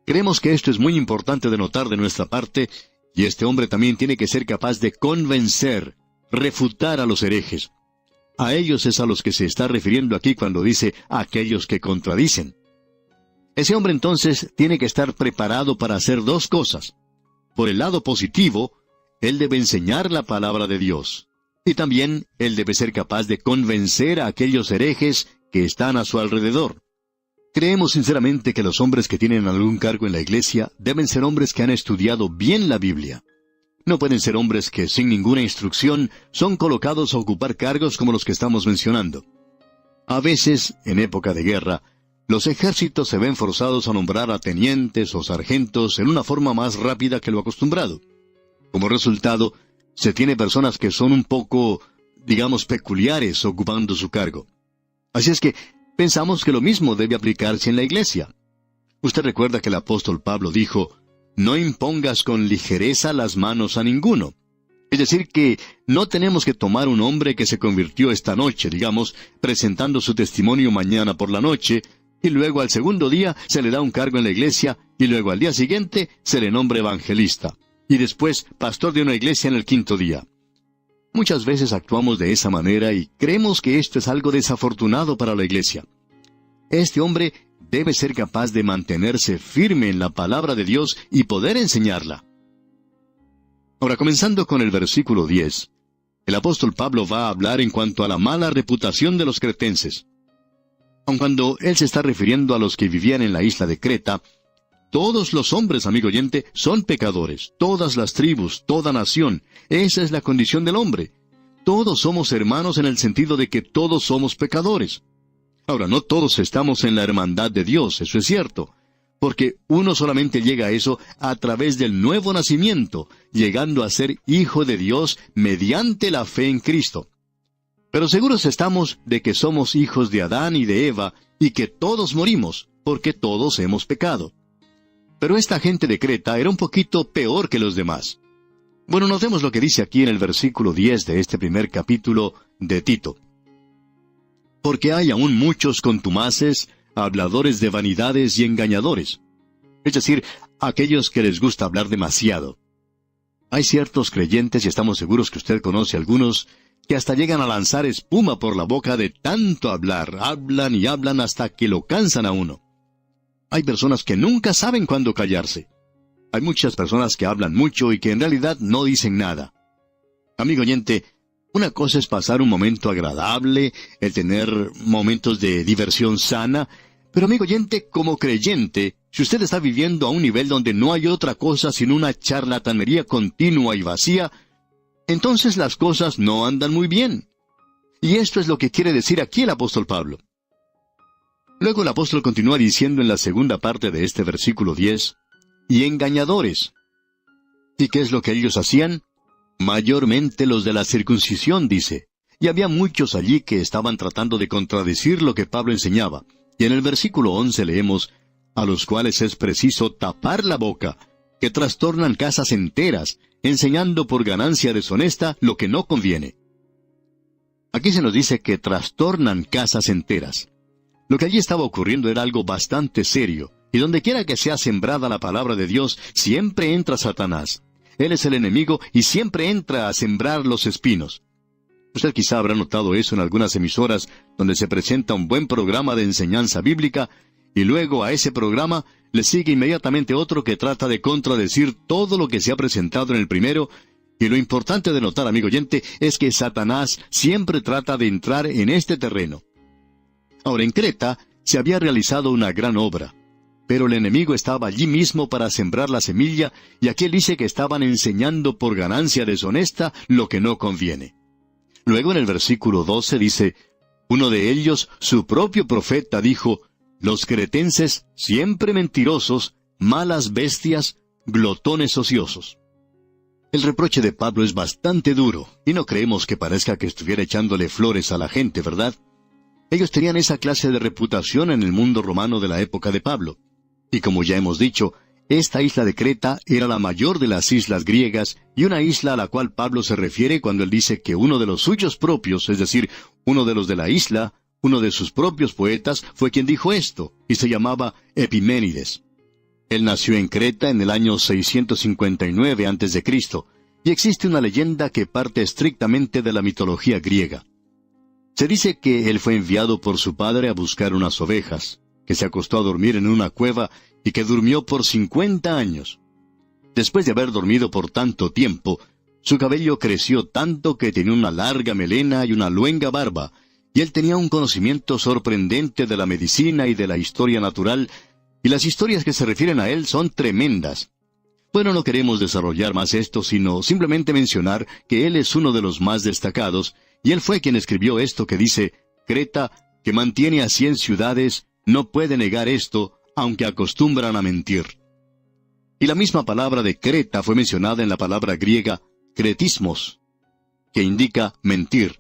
Creemos que esto es muy importante de notar de nuestra parte, y este hombre también tiene que ser capaz de convencer, refutar a los herejes. A ellos es a los que se está refiriendo aquí cuando dice a aquellos que contradicen. Ese hombre entonces tiene que estar preparado para hacer dos cosas. por el lado positivo, él debe enseñar la palabra de Dios. Y también él debe ser capaz de convencer a aquellos herejes que están a su alrededor. Creemos sinceramente que los hombres que tienen algún cargo en la iglesia deben ser hombres que han estudiado bien la Biblia. No pueden ser hombres que sin ninguna instrucción son colocados a ocupar cargos como los que estamos mencionando. A veces, en época de guerra, los ejércitos se ven forzados a nombrar a tenientes o sargentos en una forma más rápida que lo acostumbrado. Como resultado, se tiene personas que son un poco, digamos, peculiares ocupando su cargo. Así es que pensamos que lo mismo debe aplicarse en la iglesia. Usted recuerda que el apóstol Pablo dijo, «No impongas con ligereza las manos a ninguno». Es decir, que no tenemos que tomar un hombre que se convirtió esta noche, digamos, presentando su testimonio mañana por la noche, y luego al segundo día se le da un cargo en la iglesia, y luego al día siguiente se le nombra evangelista, y después pastor de una iglesia en el quinto día. Muchas veces actuamos de esa manera y creemos que esto es algo desafortunado para la iglesia. Este hombre debe ser capaz de mantenerse firme en la palabra de Dios y poder enseñarla. Ahora, comenzando con el versículo 10, el apóstol Pablo va a hablar en cuanto a la mala reputación de los cretenses. Aun cuando él se está refiriendo a los que vivían en la isla de Creta, todos los hombres, amigo oyente, son pecadores. Todas las tribus, toda nación. Esa es la condición del hombre. Todos somos hermanos en el sentido de que todos somos pecadores. Ahora, no todos estamos en la hermandad de Dios, eso es cierto. Porque uno solamente llega a eso a través del nuevo nacimiento, llegando a ser hijo de Dios mediante la fe en Cristo. Pero seguros estamos de que somos hijos de Adán y de Eva, y que todos morimos, porque todos hemos pecado. Pero esta gente de Creta era un poquito peor que los demás. Bueno, notemos lo que dice aquí en el versículo 10 de este primer capítulo de Tito. Porque hay aún muchos contumaces, habladores de vanidades y engañadores. Es decir, aquellos que les gusta hablar demasiado. Hay ciertos creyentes, y estamos seguros que usted conoce algunos, que hasta llegan a lanzar espuma por la boca de tanto hablar. Hablan y hablan hasta que lo cansan a uno. Hay personas que nunca saben cuándo callarse. Hay muchas personas que hablan mucho y que en realidad no dicen nada. Amigo oyente, una cosa es pasar un momento agradable, el tener momentos de diversión sana, pero amigo oyente, como creyente, si usted está viviendo a un nivel donde no hay otra cosa sino una charlatanería continua y vacía, entonces las cosas no andan muy bien. Y esto es lo que quiere decir aquí el apóstol Pablo. Luego el apóstol continúa diciendo en la segunda parte de este versículo 10, y engañadores. ¿Y qué es lo que ellos hacían? Mayormente los de la circuncisión, dice. Y había muchos allí que estaban tratando de contradecir lo que Pablo enseñaba. Y en el versículo 11 leemos, a los cuales es preciso tapar la boca, que trastornan casas enteras, enseñando por ganancia deshonesta lo que no conviene. Aquí se nos dice que trastornan casas enteras. Lo que allí estaba ocurriendo era algo bastante serio, y donde quiera que sea sembrada la palabra de Dios, siempre entra Satanás. Él es el enemigo y siempre entra a sembrar los espinos. Usted quizá habrá notado eso en algunas emisoras donde se presenta un buen programa de enseñanza bíblica, y luego a ese programa le sigue inmediatamente otro que trata de contradecir todo lo que se ha presentado en el primero, y lo importante de notar, amigo oyente, es que Satanás siempre trata de entrar en este terreno. Ahora, en Creta se había realizado una gran obra, pero el enemigo estaba allí mismo para sembrar la semilla, y aquí él dice que estaban enseñando por ganancia deshonesta lo que no conviene. Luego en el versículo 12 dice, uno de ellos, su propio profeta, dijo, los cretenses, siempre mentirosos, malas bestias, glotones ociosos. El reproche de Pablo es bastante duro, y no creemos que parezca que estuviera echándole flores a la gente, ¿verdad? Ellos tenían esa clase de reputación en el mundo romano de la época de Pablo. Y como ya hemos dicho, esta isla de Creta era la mayor de las islas griegas, y una isla a la cual Pablo se refiere cuando él dice que uno de los suyos propios, es decir, uno de los de la isla, uno de sus propios poetas, fue quien dijo esto, y se llamaba Epiménides. Él nació en Creta en el año 659 a.C., y existe una leyenda que parte estrictamente de la mitología griega. Se dice que él fue enviado por su padre a buscar unas ovejas, que se acostó a dormir en una cueva y que durmió por 50 años. Después de haber dormido por tanto tiempo, su cabello creció tanto que tenía una larga melena y una luenga barba, y él tenía un conocimiento sorprendente de la medicina y de la historia natural, y las historias que se refieren a él son tremendas. Bueno, no queremos desarrollar más esto, sino simplemente mencionar que él es uno de los más destacados, y él fue quien escribió esto que dice, Creta, que mantiene a 100 ciudades, no puede negar esto, aunque acostumbran a mentir. Y la misma palabra de Creta fue mencionada en la palabra griega cretismos, que indica mentir.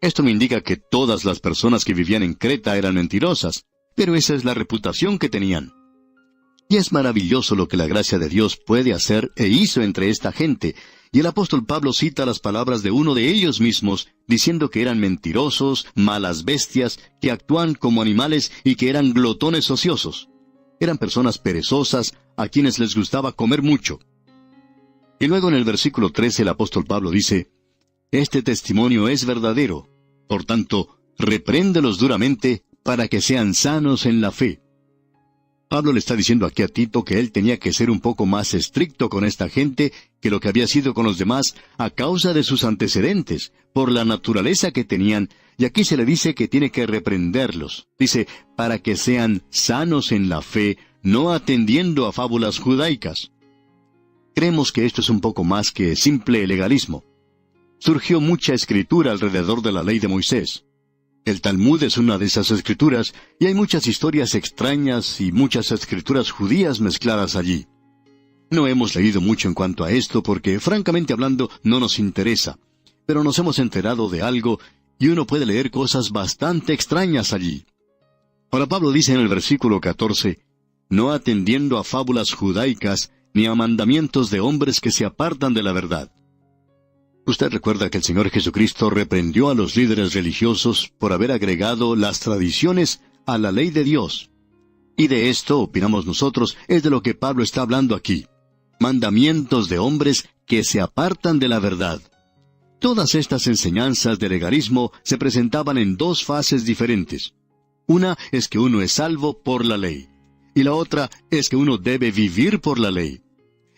Esto me indica que todas las personas que vivían en Creta eran mentirosas, pero esa es la reputación que tenían. Y es maravilloso lo que la gracia de Dios puede hacer e hizo entre esta gente, y el apóstol Pablo cita las palabras de uno de ellos mismos, diciendo que eran mentirosos, malas bestias, que actúan como animales y que eran glotones ociosos. Eran personas perezosas, a quienes les gustaba comer mucho. Y luego en el versículo 13 el apóstol Pablo dice, Este testimonio es verdadero, por tanto, repréndelos duramente para que sean sanos en la fe. Pablo le está diciendo aquí a Tito que él tenía que ser un poco más estricto con esta gente que lo que había sido con los demás a causa de sus antecedentes, por la naturaleza que tenían, y aquí se le dice que tiene que reprenderlos. Dice, para que sean sanos en la fe, no atendiendo a fábulas judaicas. Creemos que esto es un poco más que simple legalismo. Surgió mucha escritura alrededor de la ley de Moisés. El Talmud es una de esas escrituras, y hay muchas historias extrañas y muchas escrituras judías mezcladas allí. No hemos leído mucho en cuanto a esto porque, francamente hablando, no nos interesa. Pero nos hemos enterado de algo, y uno puede leer cosas bastante extrañas allí. Ahora Pablo dice en el versículo 14, no atendiendo a fábulas judaicas, ni a mandamientos de hombres que se apartan de la verdad. Usted recuerda que el Señor Jesucristo reprendió a los líderes religiosos por haber agregado las tradiciones a la ley de Dios. Y de esto, opinamos nosotros, es de lo que Pablo está hablando aquí. Mandamientos de hombres que se apartan de la verdad. Todas estas enseñanzas de legalismo se presentaban en dos fases diferentes. Una es que uno es salvo por la ley, y la otra es que uno debe vivir por la ley.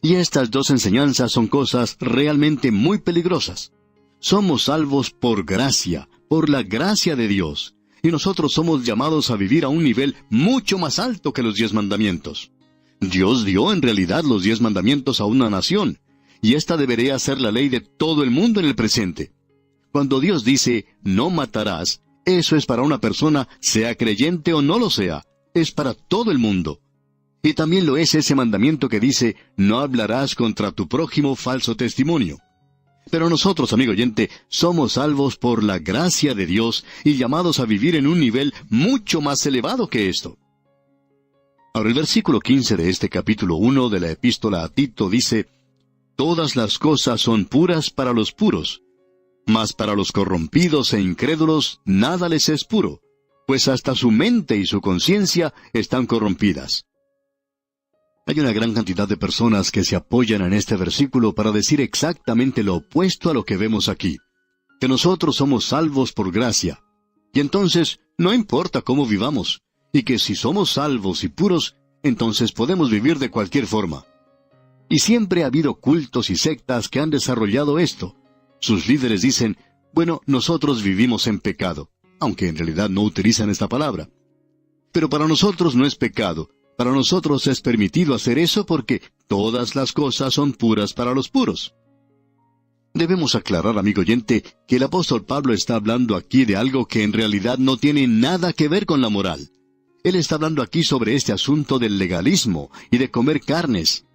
Y estas dos enseñanzas son cosas realmente muy peligrosas. Somos salvos por gracia, por la gracia de Dios, y nosotros somos llamados a vivir a un nivel mucho más alto que los 10 mandamientos. Dios dio en realidad los 10 mandamientos a una nación, y esta debería ser la ley de todo el mundo en el presente. Cuando Dios dice, no matarás, eso es para una persona, sea creyente o no lo sea, es para todo el mundo. Y también lo es ese mandamiento que dice, no hablarás contra tu prójimo falso testimonio. Pero nosotros, amigo oyente, somos salvos por la gracia de Dios y llamados a vivir en un nivel mucho más elevado que esto. Ahora el versículo 15 de este capítulo 1 de la epístola a Tito dice, todas las cosas son puras para los puros, mas para los corrompidos e incrédulos nada les es puro, pues hasta su mente y su conciencia están corrompidas. Hay una gran cantidad de personas que se apoyan en este versículo para decir exactamente lo opuesto a lo que vemos aquí, que nosotros somos salvos por gracia, y entonces no importa cómo vivamos, y que si somos salvos y puros, entonces podemos vivir de cualquier forma. Y siempre ha habido cultos y sectas que han desarrollado esto. Sus líderes dicen, bueno, nosotros vivimos en pecado, aunque en realidad no utilizan esta palabra. Pero para nosotros no es pecado. Para nosotros es permitido hacer eso porque todas las cosas son puras para los puros. Debemos aclarar, amigo oyente, que el apóstol Pablo está hablando aquí de algo que en realidad no tiene nada que ver con la moral. Él está hablando aquí sobre este asunto del legalismo y de comer carnes.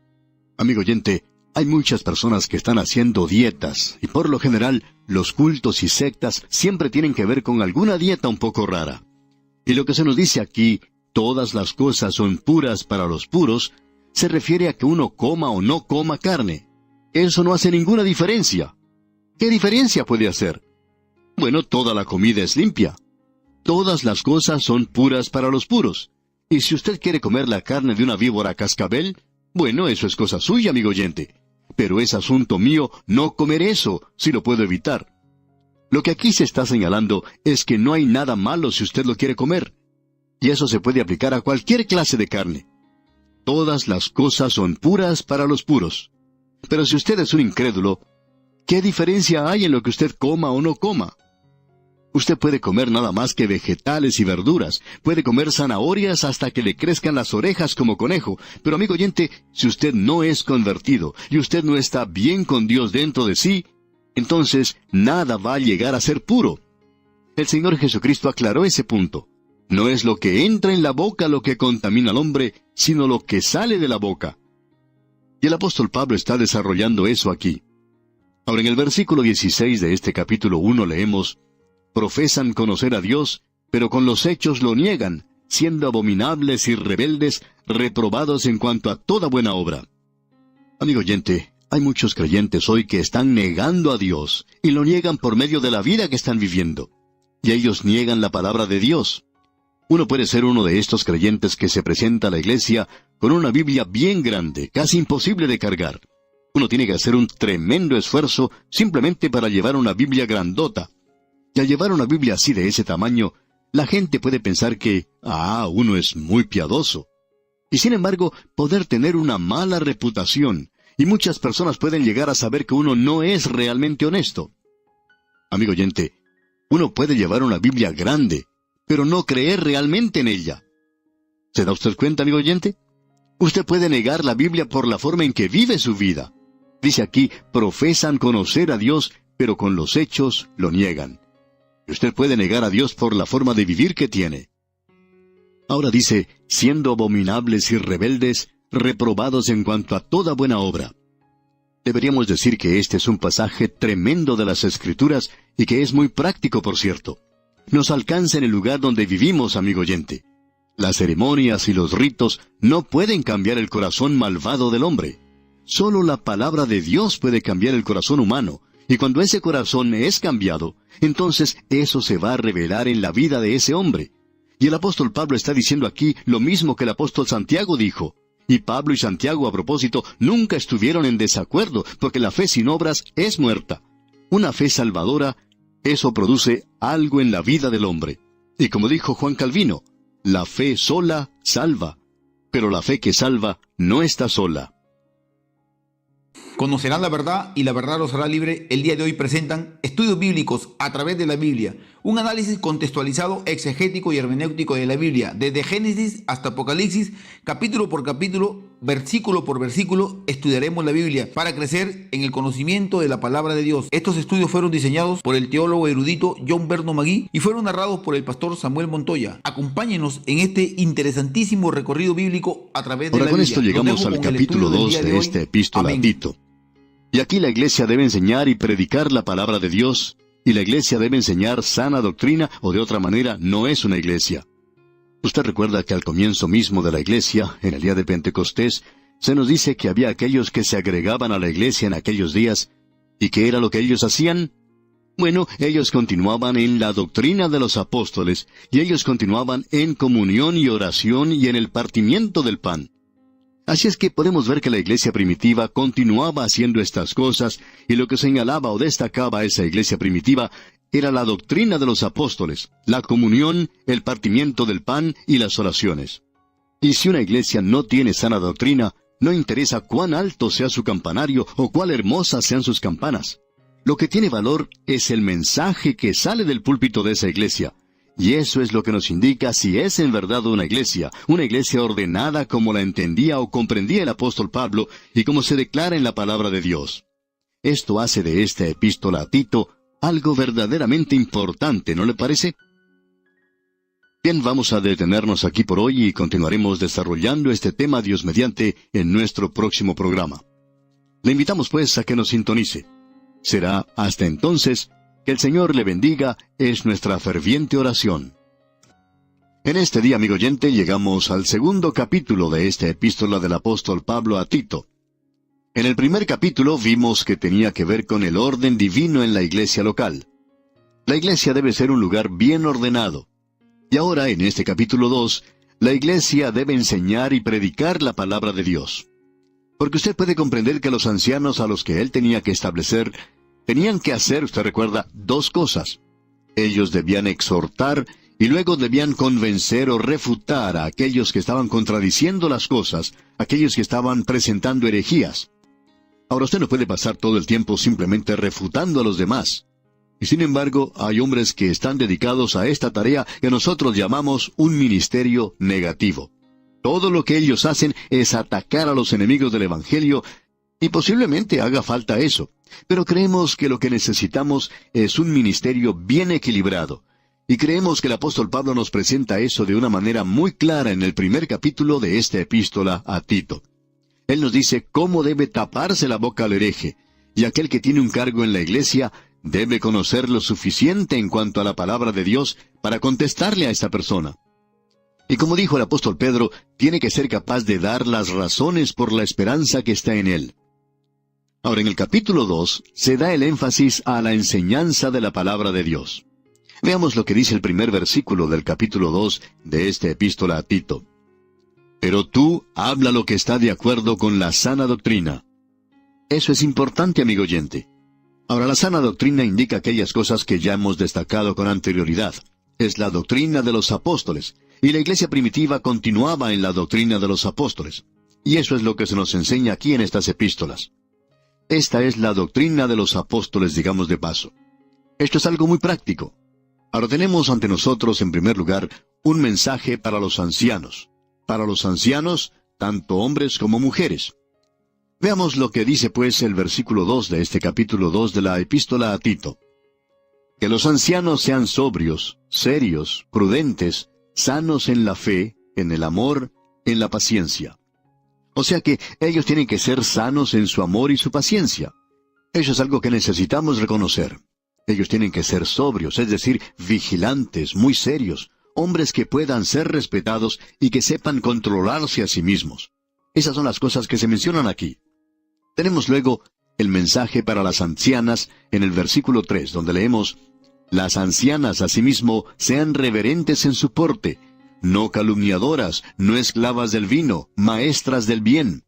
Amigo oyente, hay muchas personas que están haciendo dietas, y por lo general, los cultos y sectas siempre tienen que ver con alguna dieta un poco rara. Y lo que se nos dice aquí, todas las cosas son puras para los puros, se refiere a que uno coma o no coma carne. Eso no hace ninguna diferencia. ¿Qué diferencia puede hacer? Bueno, toda la comida es limpia. Todas las cosas son puras para los puros. Y si usted quiere comer la carne de una víbora cascabel, bueno, eso es cosa suya, amigo oyente. Pero es asunto mío no comer eso, si lo puedo evitar. Lo que aquí se está señalando es que no hay nada malo si usted lo quiere comer. Y eso se puede aplicar a cualquier clase de carne. todas las cosas son puras para los puros. Pero si usted es un incrédulo, ¿qué diferencia hay en lo que usted coma o no coma? Usted puede comer nada más que vegetales y verduras, puede comer zanahorias hasta que le crezcan las orejas como conejo, pero amigo oyente, si usted no es convertido y usted no está bien con Dios dentro de sí, entonces nada va a llegar a ser puro. El Señor Jesucristo aclaró ese punto. No es lo que entra en la boca lo que contamina al hombre, sino lo que sale de la boca. Y el apóstol Pablo está desarrollando eso aquí. Ahora en el versículo 16 de este capítulo 1 leemos: profesan conocer a Dios, pero con los hechos lo niegan, siendo abominables y rebeldes, reprobados en cuanto a toda buena obra. Amigo oyente, hay muchos creyentes hoy que están negando a Dios, y lo niegan por medio de la vida que están viviendo. Y ellos niegan la palabra de Dios. Uno puede ser uno de estos creyentes que se presenta a la iglesia con una Biblia bien grande, casi imposible de cargar. Uno tiene que hacer un tremendo esfuerzo simplemente para llevar una Biblia grandota. Y al llevar una Biblia así de ese tamaño, la gente puede pensar que, uno es muy piadoso. Y sin embargo, poder tener una mala reputación, y muchas personas pueden llegar a saber que uno no es realmente honesto. Amigo oyente, uno puede llevar una Biblia grande, pero no creer realmente en ella. ¿Se da usted cuenta, amigo oyente? Usted puede negar la Biblia por la forma en que vive su vida. Dice aquí, profesan conocer a Dios, pero con los hechos lo niegan. Y usted puede negar a Dios por la forma de vivir que tiene. Ahora dice, siendo abominables y rebeldes, reprobados en cuanto a toda buena obra. Deberíamos decir que este es un pasaje tremendo de las Escrituras y que es muy práctico, por cierto. Nos alcanza en el lugar donde vivimos, amigo oyente. Las ceremonias y los ritos no pueden cambiar el corazón malvado del hombre. Solo la palabra de Dios puede cambiar el corazón humano, y cuando ese corazón es cambiado, entonces eso se va a revelar en la vida de ese hombre. Y el apóstol Pablo está diciendo aquí lo mismo que el apóstol Santiago dijo. Y Pablo y Santiago, a propósito, nunca estuvieron en desacuerdo, porque la fe sin obras es muerta. Una fe salvadora, eso produce algo en la vida del hombre. Y como dijo Juan Calvino, la fe sola salva, pero la fe que salva no está sola. Conocerán la verdad y la verdad los hará libre. El día de hoy presentan Estudios Bíblicos a través de la Biblia, un análisis contextualizado, exegético y hermenéutico de la Biblia, desde Génesis hasta Apocalipsis, capítulo por capítulo, versículo por versículo, estudiaremos la Biblia para crecer en el conocimiento de la palabra de Dios. Estos estudios fueron diseñados por el teólogo erudito John Berno Magui y fueron narrados por el pastor Samuel Montoya. Acompáñenos en este interesantísimo recorrido bíblico a través de la Biblia. Ahora con esto llegamos al capítulo 2 de esta epístola a Tito. Y aquí la iglesia debe enseñar y predicar la palabra de Dios, y la iglesia debe enseñar sana doctrina, o de otra manera no es una iglesia. Usted recuerda que al comienzo mismo de la iglesia, en el día de Pentecostés, se nos dice que había aquellos que se agregaban a la iglesia en aquellos días. ¿Y qué era lo que ellos hacían? Bueno, ellos continuaban en la doctrina de los apóstoles, y ellos continuaban en comunión y oración y en el partimiento del pan. Así es que podemos ver que la iglesia primitiva continuaba haciendo estas cosas, y lo que señalaba o destacaba a esa iglesia primitiva era la doctrina de los apóstoles, la comunión, el partimiento del pan y las oraciones. Y si una iglesia no tiene sana doctrina, no interesa cuán alto sea su campanario o cuán hermosas sean sus campanas. Lo que tiene valor es el mensaje que sale del púlpito de esa iglesia. Y eso es lo que nos indica si es en verdad una iglesia ordenada como la entendía o comprendía el apóstol Pablo y como se declara en la palabra de Dios. Esto hace de esta epístola a Tito algo verdaderamente importante, ¿no le parece? Bien, vamos a detenernos aquí por hoy y continuaremos desarrollando este tema, Dios mediante, en nuestro próximo programa. Le invitamos pues a que nos sintonice. Será hasta entonces. Que el Señor le bendiga es nuestra ferviente oración. En este día, amigo oyente, llegamos al segundo capítulo de esta epístola del apóstol Pablo a Tito. En el primer capítulo vimos que tenía que ver con el orden divino en la iglesia local. La iglesia debe ser un lugar bien ordenado. Y ahora, en este capítulo 2, la iglesia debe enseñar y predicar la palabra de Dios. Porque usted puede comprender que los ancianos a los que él tenía que establecer tenían que hacer, usted recuerda, dos cosas. Ellos debían exhortar y luego debían convencer o refutar a aquellos que estaban contradiciendo las cosas, aquellos que estaban presentando herejías. Ahora usted no puede pasar todo el tiempo simplemente refutando a los demás. Y sin embargo, hay hombres que están dedicados a esta tarea que nosotros llamamos un ministerio negativo. Todo lo que ellos hacen es atacar a los enemigos del Evangelio, y posiblemente haga falta eso. Pero creemos que lo que necesitamos es un ministerio bien equilibrado. Y creemos que el apóstol Pablo nos presenta eso de una manera muy clara en el primer capítulo de esta epístola a Tito. Él nos dice cómo debe taparse la boca al hereje, y aquel que tiene un cargo en la iglesia debe conocer lo suficiente en cuanto a la palabra de Dios para contestarle a esta persona. Y como dijo el apóstol Pedro, tiene que ser capaz de dar las razones por la esperanza que está en él. Ahora, en el capítulo 2 se da el énfasis a la enseñanza de la palabra de Dios. Veamos lo que dice el primer versículo del capítulo 2 de esta epístola a Tito. Pero tú habla lo que está de acuerdo con la sana doctrina. Eso es importante, amigo oyente. Ahora, la sana doctrina indica aquellas cosas que ya hemos destacado con anterioridad. Es la doctrina de los apóstoles, y la iglesia primitiva continuaba en la doctrina de los apóstoles. Y eso es lo que se nos enseña aquí en estas epístolas. Esta es la doctrina de los apóstoles, digamos de paso. Esto es algo muy práctico. Ahora tenemos ante nosotros, en primer lugar, un mensaje para los ancianos. Para los ancianos, tanto hombres como mujeres. Veamos lo que dice pues el versículo 2 de este capítulo 2 de la epístola a Tito. Que los ancianos sean sobrios, serios, prudentes, sanos en la fe, en el amor, en la paciencia. O sea que ellos tienen que ser sanos en su amor y su paciencia. Eso es algo que necesitamos reconocer. Ellos tienen que ser sobrios, es decir, vigilantes, muy serios, hombres que puedan ser respetados y que sepan controlarse a sí mismos. Esas son las cosas que se mencionan aquí. Tenemos luego el mensaje para las ancianas en el versículo 3, donde leemos: Las ancianas asimismo sean reverentes en su porte, no calumniadoras, no esclavas del vino, maestras del bien.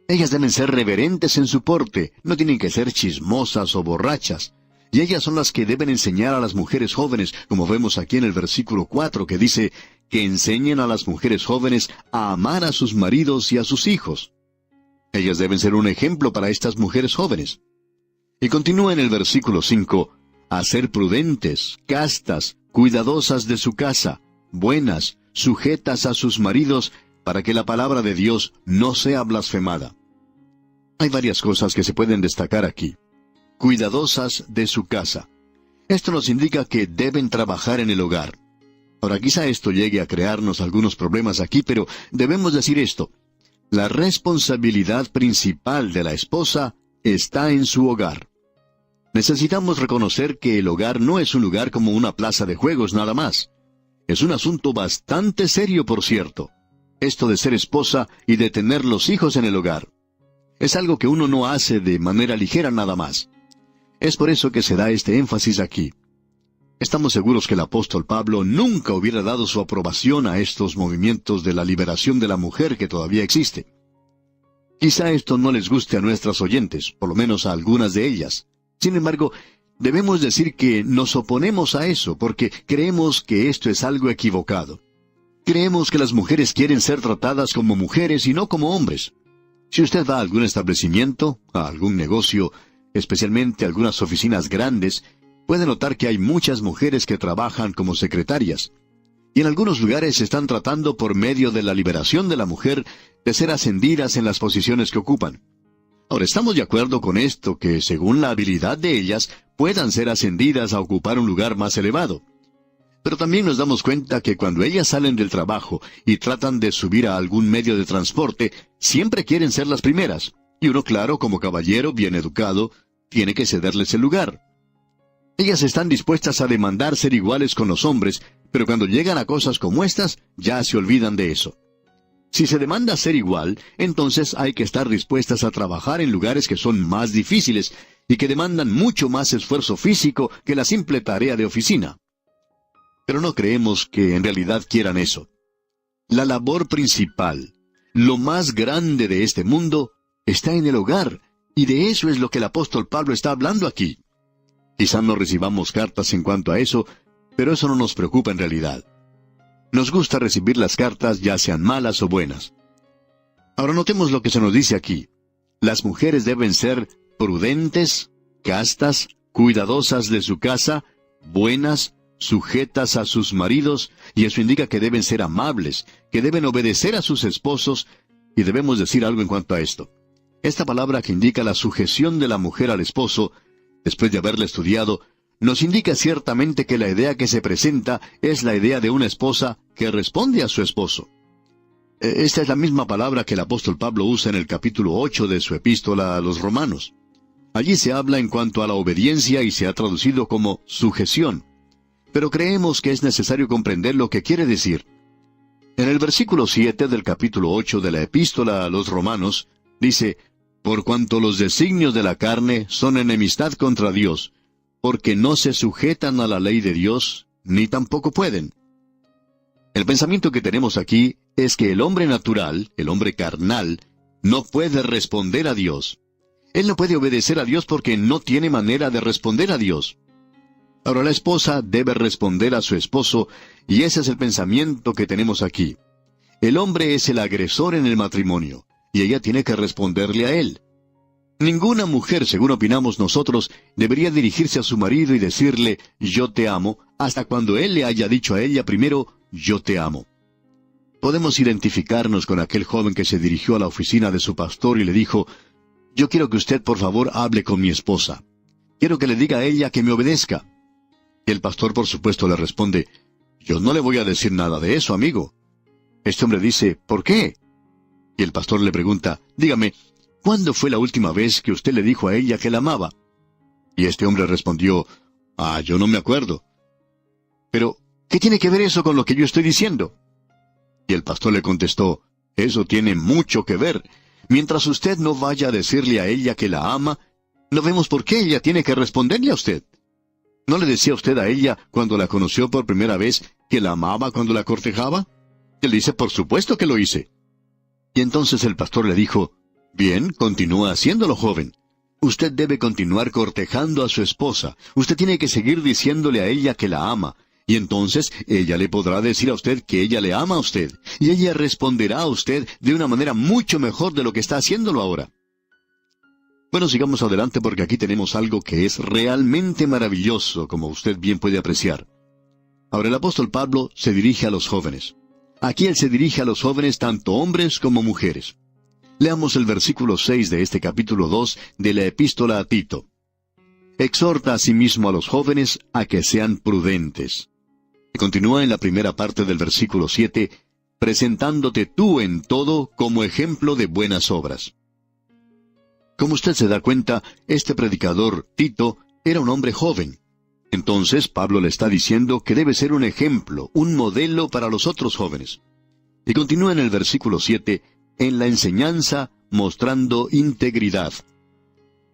Ellas deben ser reverentes en su porte, no tienen que ser chismosas o borrachas. Y ellas son las que deben enseñar a las mujeres jóvenes, como vemos aquí en el versículo 4, que dice que enseñen a las mujeres jóvenes a amar a sus maridos y a sus hijos. Ellas deben ser un ejemplo para estas mujeres jóvenes. Y continúa en el versículo 5, a ser prudentes, castas, cuidadosas de su casa, buenas, sujetas a sus maridos, para que la palabra de Dios no sea blasfemada. Hay varias cosas que se pueden destacar aquí. Cuidadosas de su casa. Esto nos indica que deben trabajar en el hogar. Ahora, quizá esto llegue a crearnos algunos problemas aquí, pero debemos decir esto. La responsabilidad principal de la esposa está en su hogar. Necesitamos reconocer que el hogar no es un lugar como una plaza de juegos nada más. Es un asunto bastante serio, por cierto. Esto de ser esposa y de tener los hijos en el hogar. Es algo que uno no hace de manera ligera nada más. Es por eso que se da este énfasis aquí. Estamos seguros que el apóstol Pablo nunca hubiera dado su aprobación a estos movimientos de la liberación de la mujer que todavía existe. Quizá esto no les guste a nuestras oyentes, por lo menos a algunas de ellas. Sin embargo, debemos decir que nos oponemos a eso porque creemos que esto es algo equivocado. Creemos que las mujeres quieren ser tratadas como mujeres y no como hombres. Si usted va a algún establecimiento, a algún negocio, especialmente algunas oficinas grandes, puede notar que hay muchas mujeres que trabajan como secretarias. Y en algunos lugares se están tratando por medio de la liberación de la mujer de ser ascendidas en las posiciones que ocupan. Ahora, estamos de acuerdo con esto, que según la habilidad de ellas, puedan ser ascendidas a ocupar un lugar más elevado. Pero también nos damos cuenta que cuando ellas salen del trabajo y tratan de subir a algún medio de transporte, siempre quieren ser las primeras. Y uno, claro, como caballero bien educado, tiene que cederles el lugar. Ellas están dispuestas a demandar ser iguales con los hombres, pero cuando llegan a cosas como estas, ya se olvidan de eso. Si se demanda ser igual, entonces hay que estar dispuestas a trabajar en lugares que son más difíciles y que demandan mucho más esfuerzo físico que la simple tarea de oficina. Pero no creemos que en realidad quieran eso. La labor principal, lo más grande de este mundo, está en el hogar, y de eso es lo que el apóstol Pablo está hablando aquí. Quizá no recibamos cartas en cuanto a eso, Pero eso no nos preocupa en realidad. Nos gusta recibir las cartas, ya sean malas o buenas. Ahora notemos lo que se nos dice aquí. Las mujeres deben ser prudentes, castas, cuidadosas de su casa, buenas, sujetas a sus maridos, y eso indica que deben ser amables, que deben obedecer a sus esposos, y debemos decir algo en cuanto a esto. Esta palabra que indica la sujeción de la mujer al esposo, después de haberla estudiado, nos indica ciertamente que la idea que se presenta es la idea de una esposa que responde a su esposo. Esta es la misma palabra que el apóstol Pablo usa en el capítulo 8 de su epístola a los Romanos. Allí se habla en cuanto a la obediencia y se ha traducido como sujeción. Pero creemos que es necesario comprender lo que quiere decir. En el versículo 7 del capítulo 8 de la epístola a los Romanos, dice, «Por cuanto los designios de la carne son enemistad contra Dios, porque no se sujetan a la ley de Dios, ni tampoco pueden». El pensamiento que tenemos aquí es que el hombre natural, el hombre carnal, no puede responder a Dios. Él no puede obedecer a Dios porque no tiene manera de responder a Dios. Ahora la esposa debe responder a su esposo, y ese es el pensamiento que tenemos aquí. El hombre es el agresor en el matrimonio, y ella tiene que responderle a él. Ninguna mujer, según opinamos nosotros, debería dirigirse a su marido y decirle, «Yo te amo», hasta cuando él le haya dicho a ella primero, «Yo te amo». Podemos identificarnos con aquel joven que se dirigió a la oficina de su pastor y le dijo, «Yo quiero que usted por favor hable con mi esposa. Quiero que le diga a ella que me obedezca». Y el pastor por supuesto le responde, «Yo no le voy a decir nada de eso, amigo». Este hombre dice, «¿Por qué?». Y el pastor le pregunta, «Dígame, ¿cuándo fue la última vez que usted le dijo a ella que la amaba?». Y este hombre respondió, «Yo no me acuerdo». «Pero, ¿qué tiene que ver eso con lo que yo estoy diciendo?». Y el pastor le contestó, «Eso tiene mucho que ver. Mientras usted no vaya a decirle a ella que la ama, no vemos por qué ella tiene que responderle a usted. ¿No le decía usted a ella, cuando la conoció por primera vez, que la amaba cuando la cortejaba?». Él dice, «Por supuesto que lo hice». Y entonces el pastor le dijo, «Bien, continúa haciéndolo, joven. Usted debe continuar cortejando a su esposa. Usted tiene que seguir diciéndole a ella que la ama. Y entonces ella le podrá decir a usted que ella le ama a usted. Y ella responderá a usted de una manera mucho mejor de lo que está haciéndolo ahora». Bueno, sigamos adelante porque aquí tenemos algo que es realmente maravilloso, como usted bien puede apreciar. Ahora el apóstol Pablo se dirige a los jóvenes. Aquí él se dirige a los jóvenes tanto hombres como mujeres. Leamos el versículo 6 de este capítulo 2 de la epístola a Tito. «Exhorta asimismo a los jóvenes a que sean prudentes». Y continúa en la primera parte del versículo 7, «presentándote tú en todo como ejemplo de buenas obras». Como usted se da cuenta, este predicador, Tito, era un hombre joven. Entonces Pablo le está diciendo que debe ser un ejemplo, un modelo para los otros jóvenes. Y continúa en el versículo 7, «en la enseñanza mostrando integridad».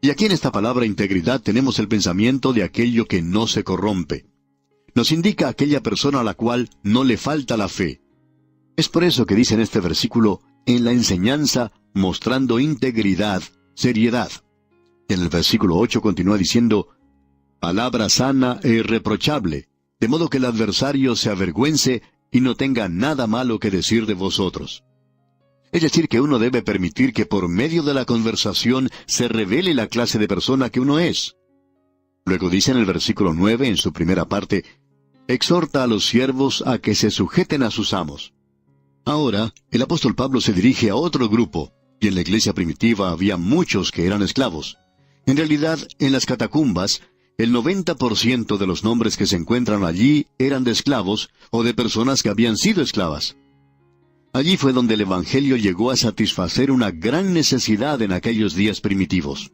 Y aquí en esta palabra integridad tenemos el pensamiento de aquello que no se corrompe. Nos indica aquella persona a la cual no le falta la fe. Es por eso que dice en este versículo, «en la enseñanza mostrando integridad, seriedad». En el versículo 8 continúa diciendo, «palabra sana e irreprochable, de modo que el adversario se avergüence y no tenga nada malo que decir de vosotros». Es decir, que uno debe permitir que por medio de la conversación se revele la clase de persona que uno es. Luego dice en el versículo 9, en su primera parte, «exhorta a los siervos a que se sujeten a sus amos». Ahora, el apóstol Pablo se dirige a otro grupo, y en la iglesia primitiva había muchos que eran esclavos. En realidad, en las catacumbas, el 90% de los nombres que se encuentran allí eran de esclavos o de personas que habían sido esclavas. Allí fue donde el Evangelio llegó a satisfacer una gran necesidad en aquellos días primitivos.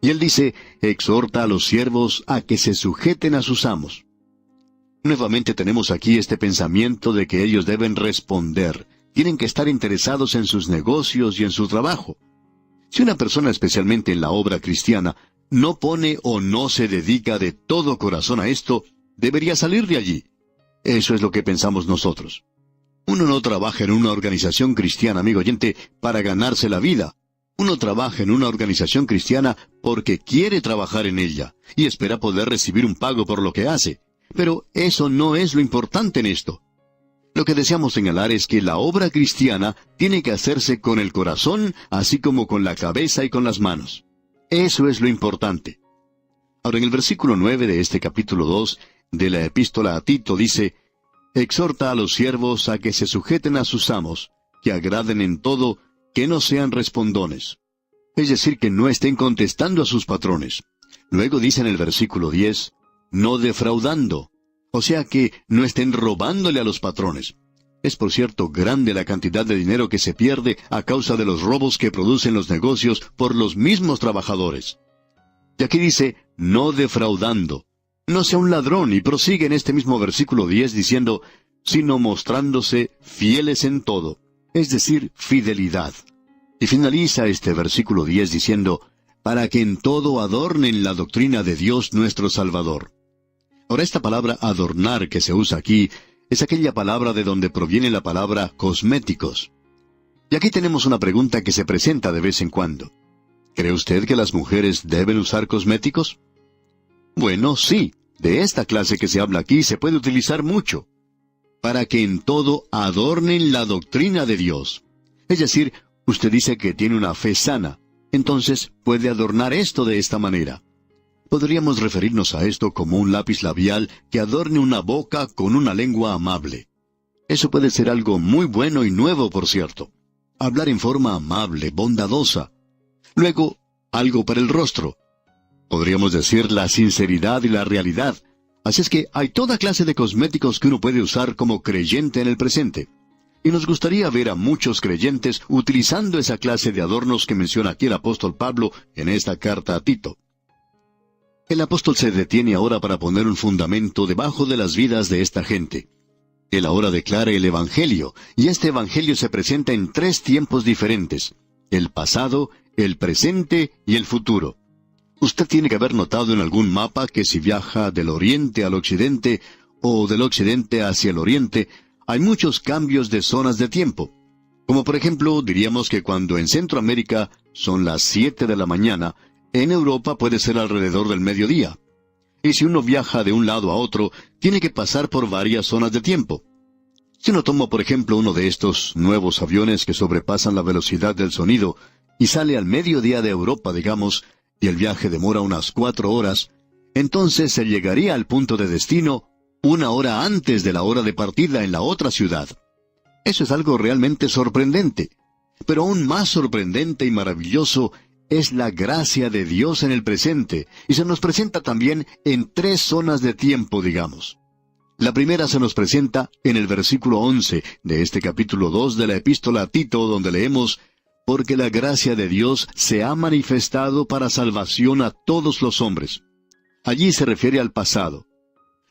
Y él dice, exhorta a los siervos a que se sujeten a sus amos. Nuevamente tenemos aquí este pensamiento de que ellos deben responder, tienen que estar interesados en sus negocios y en su trabajo. Si una persona, especialmente en la obra cristiana, no pone o no se dedica de todo corazón a esto, debería salir de allí. Eso es lo que pensamos nosotros. Uno no trabaja en una organización cristiana, amigo oyente, para ganarse la vida. Uno trabaja en una organización cristiana porque quiere trabajar en ella, y espera poder recibir un pago por lo que hace. Pero eso no es lo importante en esto. Lo que deseamos señalar es que la obra cristiana tiene que hacerse con el corazón, así como con la cabeza y con las manos. Eso es lo importante. Ahora, en el versículo 9 de este capítulo 2 de la epístola a Tito dice: exhorta a los siervos a que se sujeten a sus amos, que agraden en todo, que no sean respondones. Es decir, que no estén contestando a sus patrones. Luego dice en el versículo 10, no defraudando. O sea que no estén robándole a los patrones. Es por cierto grande la cantidad de dinero que se pierde a causa de los robos que producen los negocios por los mismos trabajadores. Y aquí dice, no defraudando. No sea un ladrón, y prosigue en este mismo versículo 10 diciendo, sino mostrándose fieles en todo, es decir, fidelidad. Y finaliza este versículo 10 diciendo, para que en todo adornen la doctrina de Dios nuestro Salvador. Ahora, esta palabra adornar que se usa aquí es aquella palabra de donde proviene la palabra cosméticos. Y aquí tenemos una pregunta que se presenta de vez en cuando. ¿Cree usted que las mujeres deben usar cosméticos? Bueno, sí, de esta clase que se habla aquí se puede utilizar mucho. Para que en todo adornen la doctrina de Dios. Es decir, usted dice que tiene una fe sana, entonces puede adornar esto de esta manera. Podríamos referirnos a esto como un lápiz labial que adorne una boca con una lengua amable. Eso puede ser algo muy bueno y nuevo, por cierto. Hablar en forma amable, bondadosa. Luego, algo para el rostro. Podríamos decir la sinceridad y la realidad. Así es que hay toda clase de cosméticos que uno puede usar como creyente en el presente. Y nos gustaría ver a muchos creyentes utilizando esa clase de adornos que menciona aquí el apóstol Pablo en esta carta a Tito. El apóstol se detiene ahora para poner un fundamento debajo de las vidas de esta gente. Él ahora declara el Evangelio, y este Evangelio se presenta en 3 tiempos diferentes: el pasado, el presente y el futuro. Usted tiene que haber notado en algún mapa que si viaja del oriente al occidente, o del occidente hacia el oriente, hay muchos cambios de zonas de tiempo. Como por ejemplo, diríamos que cuando en Centroamérica son las 7 de la mañana, en Europa puede ser alrededor del mediodía. Y si uno viaja de un lado a otro, tiene que pasar por varias zonas de tiempo. Si uno toma, por ejemplo, uno de estos nuevos aviones que sobrepasan la velocidad del sonido, y sale al mediodía de Europa, digamos, y el viaje demora unas 4 horas, entonces se llegaría al punto de destino 1 hora antes de la hora de partida en la otra ciudad. Eso es algo realmente sorprendente. Pero aún más sorprendente y maravilloso es la gracia de Dios en el presente, y se nos presenta también en 3 zonas de tiempo, digamos. La primera se nos presenta en el versículo 11 de este capítulo 2 de la epístola a Tito, donde leemos, porque la gracia de Dios se ha manifestado para salvación a todos los hombres. Allí se refiere al pasado.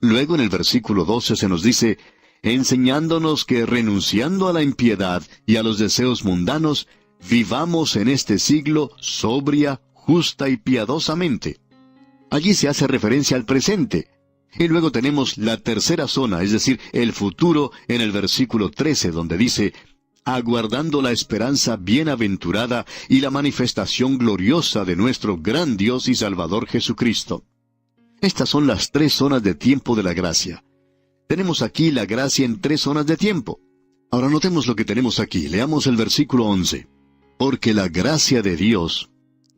Luego en el versículo 12 se nos dice, enseñándonos que renunciando a la impiedad y a los deseos mundanos, vivamos en este siglo sobria, justa y piadosamente. Allí se hace referencia al presente. Y luego tenemos la tercera zona, es decir, el futuro, en el versículo 13, donde dice, aguardando la esperanza bienaventurada y la manifestación gloriosa de nuestro gran Dios y Salvador Jesucristo. Estas son las 3 zonas de tiempo de la gracia. Tenemos aquí la gracia en 3 zonas de tiempo. Ahora notemos lo que tenemos aquí. Leamos el versículo 11. Porque la gracia de Dios...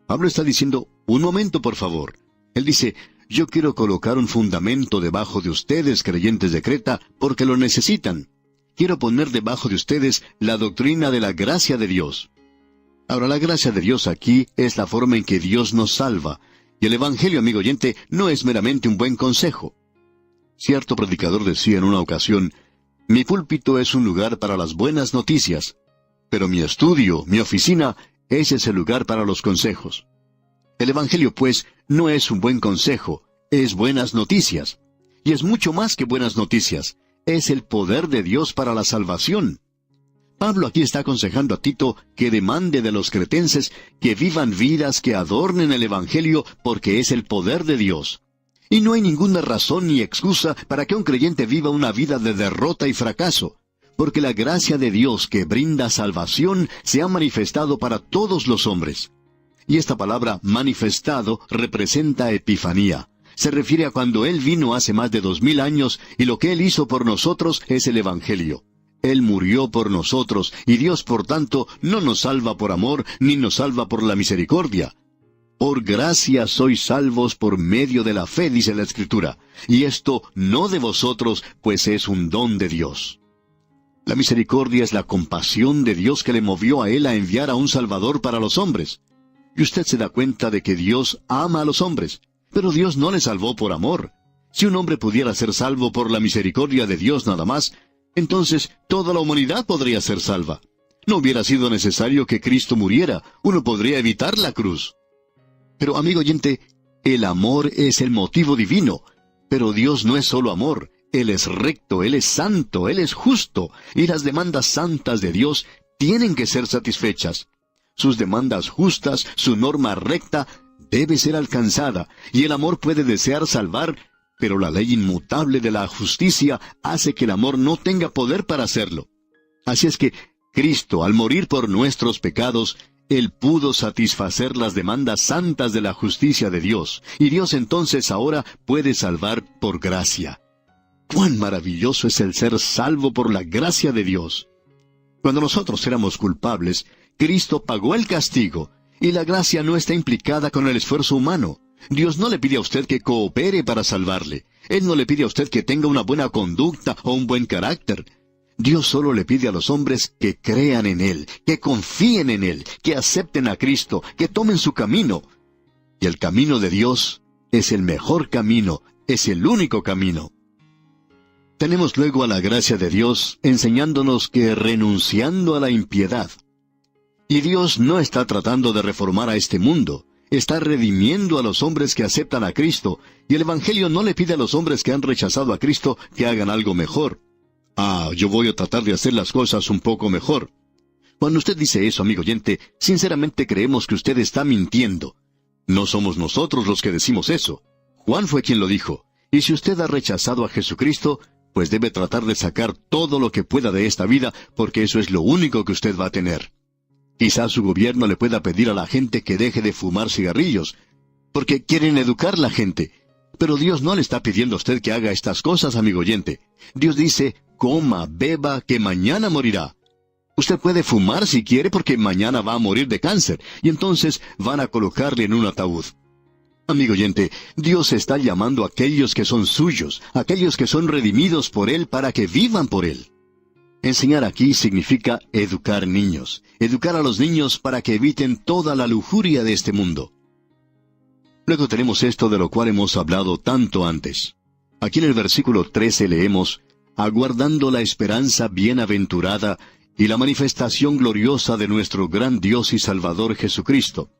Pablo está diciendo, un momento por favor. Él dice, yo quiero colocar un fundamento debajo de ustedes, creyentes de Creta, porque lo necesitan. Quiero poner debajo de ustedes la doctrina de la gracia de Dios. Ahora, la gracia de Dios aquí es la forma en que Dios nos salva. Y el Evangelio, amigo oyente, no es meramente un buen consejo. Cierto predicador decía en una ocasión, mi púlpito es un lugar para las buenas noticias, pero mi estudio, mi oficina, ese es el lugar para los consejos. El Evangelio, pues, no es un buen consejo, es buenas noticias. Y es mucho más que buenas noticias, es el poder de Dios para la salvación. Pablo aquí está aconsejando a Tito que demande de los cretenses que vivan vidas que adornen el Evangelio porque es el poder de Dios. Y no hay ninguna razón ni excusa para que un creyente viva una vida de derrota y fracaso, porque la gracia de Dios que brinda salvación se ha manifestado para todos los hombres. Y esta palabra manifestado representa epifanía, Se refiere a cuando Él vino hace más de 2000 años y lo que Él hizo por nosotros es el Evangelio. Él murió por nosotros y Dios, por tanto, no nos salva por amor ni nos salva por la misericordia. Por gracia sois salvos por medio de la fe, dice la Escritura, y esto no de vosotros, pues es un don de Dios. La misericordia es la compasión de Dios que le movió a Él a enviar a un Salvador para los hombres. Y usted se da cuenta de que Dios ama a los hombres, pero Dios no le salvó por amor. Si un hombre pudiera ser salvo por la misericordia de Dios nada más, entonces toda la humanidad podría ser salva. No hubiera sido necesario que Cristo muriera, uno podría evitar la cruz. Pero, amigo oyente, el amor es el motivo divino, pero Dios no es solo amor, Él es recto, Él es santo, Él es justo, y las demandas santas de Dios tienen que ser satisfechas. Sus demandas justas, su norma recta, debe ser alcanzada, y el amor puede desear salvar, pero la ley inmutable de la justicia hace que el amor no tenga poder para hacerlo. Así es que Cristo, al morir por nuestros pecados, Él pudo satisfacer las demandas santas de la justicia de Dios, y Dios entonces ahora puede salvar por gracia. ¡Cuán maravilloso es el ser salvo por la gracia de Dios! Cuando nosotros éramos culpables, Cristo pagó el castigo, y la gracia no está implicada con el esfuerzo humano. Dios no le pide a usted que coopere para salvarle. Él no le pide a usted que tenga una buena conducta o un buen carácter. Dios solo le pide a los hombres que crean en Él, que confíen en Él, que acepten a Cristo, que tomen su camino. Y el camino de Dios es el mejor camino, es el único camino. Tenemos luego a la gracia de Dios enseñándonos que renunciando a la impiedad. Y Dios no está tratando de reformar a este mundo, está redimiendo a los hombres que aceptan a Cristo, y el Evangelio no le pide a los hombres que han rechazado a Cristo que hagan algo mejor. Yo voy a tratar de hacer las cosas un poco mejor. Cuando usted dice eso, amigo oyente, sinceramente creemos que usted está mintiendo. No somos nosotros los que decimos eso. Juan fue quien lo dijo. Y si usted ha rechazado a Jesucristo, pues debe tratar de sacar todo lo que pueda de esta vida, porque eso es lo único que usted va a tener. Quizás su gobierno le pueda pedir a la gente que deje de fumar cigarrillos, porque quieren educar a la gente. Pero Dios no le está pidiendo a usted que haga estas cosas, amigo oyente. Dios dice, coma, beba, que mañana morirá. Usted puede fumar si quiere porque mañana va a morir de cáncer, y entonces van a colocarle en un ataúd. Amigo oyente, Dios está llamando a aquellos que son suyos, aquellos que son redimidos por Él para que vivan por Él. Enseñar aquí significa educar niños, educar a los niños para que eviten toda la lujuria de este mundo. Luego tenemos esto de lo cual hemos hablado tanto antes. Aquí en el versículo 13 leemos, aguardando la esperanza bienaventurada y la manifestación gloriosa de nuestro gran Dios y Salvador Jesucristo.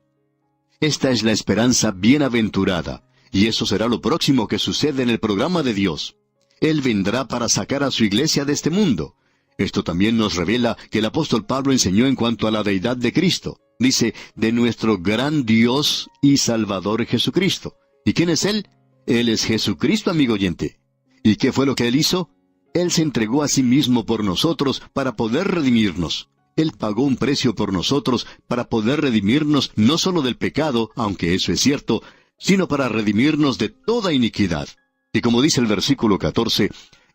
Esta es la esperanza bienaventurada, y eso será lo próximo que sucede en el programa de Dios. Él vendrá para sacar a su iglesia de este mundo. Esto también nos revela que el apóstol Pablo enseñó en cuanto a la deidad de Cristo. Dice, de nuestro gran Dios y Salvador Jesucristo. ¿Y quién es Él? Él es Jesucristo, amigo oyente. ¿Y qué fue lo que Él hizo? Él se entregó a sí mismo por nosotros para poder redimirnos. Él pagó un precio por nosotros para poder redimirnos no solo del pecado, aunque eso es cierto, sino para redimirnos de toda iniquidad. Y como dice el versículo 14,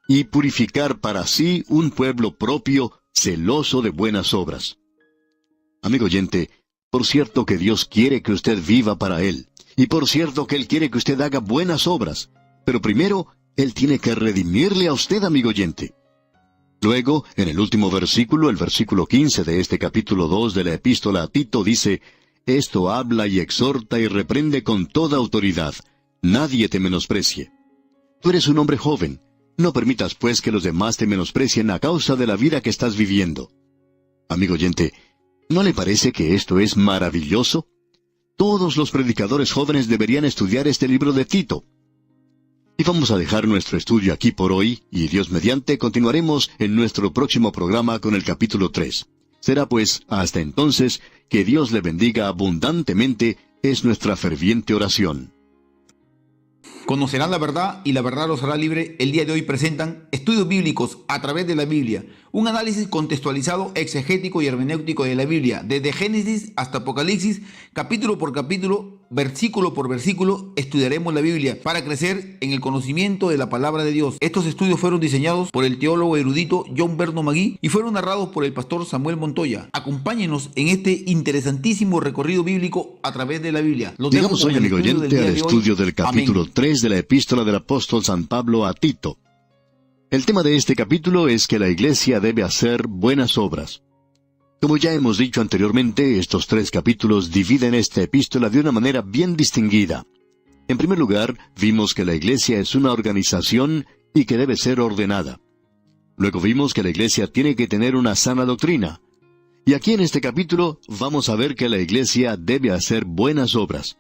y purificar para sí un pueblo propio, celoso de buenas obras. Amigo oyente, por cierto que Dios quiere que usted viva para Él, y por cierto que Él quiere que usted haga buenas obras, pero primero, Él tiene que redimirle a usted, amigo oyente. Luego, en el último versículo, el versículo 15 de este capítulo 2 de la epístola a Tito dice, esto habla y exhorta y reprende con toda autoridad. Nadie te menosprecie. Tú eres un hombre joven. No permitas pues que los demás te menosprecien a causa de la vida que estás viviendo. Amigo oyente, ¿no le parece que esto es maravilloso? Todos los predicadores jóvenes deberían estudiar este libro de Tito. Y vamos a dejar nuestro estudio aquí por hoy, y Dios mediante continuaremos en nuestro próximo programa con el capítulo 3. Será pues, hasta entonces, que Dios le bendiga abundantemente, es nuestra ferviente oración. Conocerán la verdad y la verdad los hará libre. El día de hoy presentan Estudios Bíblicos a través de la Biblia, un análisis contextualizado, exegético y hermenéutico de la Biblia, desde Génesis hasta Apocalipsis, capítulo por capítulo, versículo por versículo, estudiaremos la Biblia para crecer en el conocimiento de la palabra de Dios. Estos estudios fueron diseñados por el teólogo erudito John Berno Magui y fueron narrados por el pastor Samuel Montoya. Acompáñenos en este interesantísimo recorrido bíblico a través de la Biblia. Llegamos hoy, amigo oyente, al estudio del capítulo 3 de la epístola del apóstol San Pablo a Tito. El tema de este capítulo es que la iglesia debe hacer buenas obras. Como ya hemos dicho anteriormente, estos 3 capítulos dividen esta epístola de una manera bien distinguida. En primer lugar, vimos que la iglesia es una organización y que debe ser ordenada. Luego vimos que la iglesia tiene que tener una sana doctrina. Y aquí en este capítulo vamos a ver que la iglesia debe hacer buenas obras.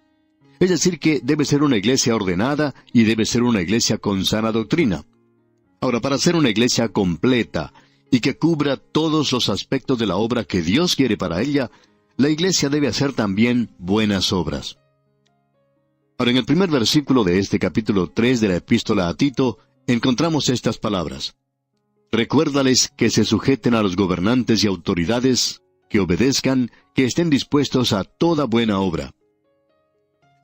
Es decir, que debe ser una iglesia ordenada y debe ser una iglesia con sana doctrina. Ahora, para ser una iglesia completa y que cubra todos los aspectos de la obra que Dios quiere para ella, la iglesia debe hacer también buenas obras. Ahora, en el primer versículo de este capítulo 3 de la epístola a Tito, encontramos estas palabras. Recuérdales que se sujeten a los gobernantes y autoridades, que obedezcan, que estén dispuestos a toda buena obra.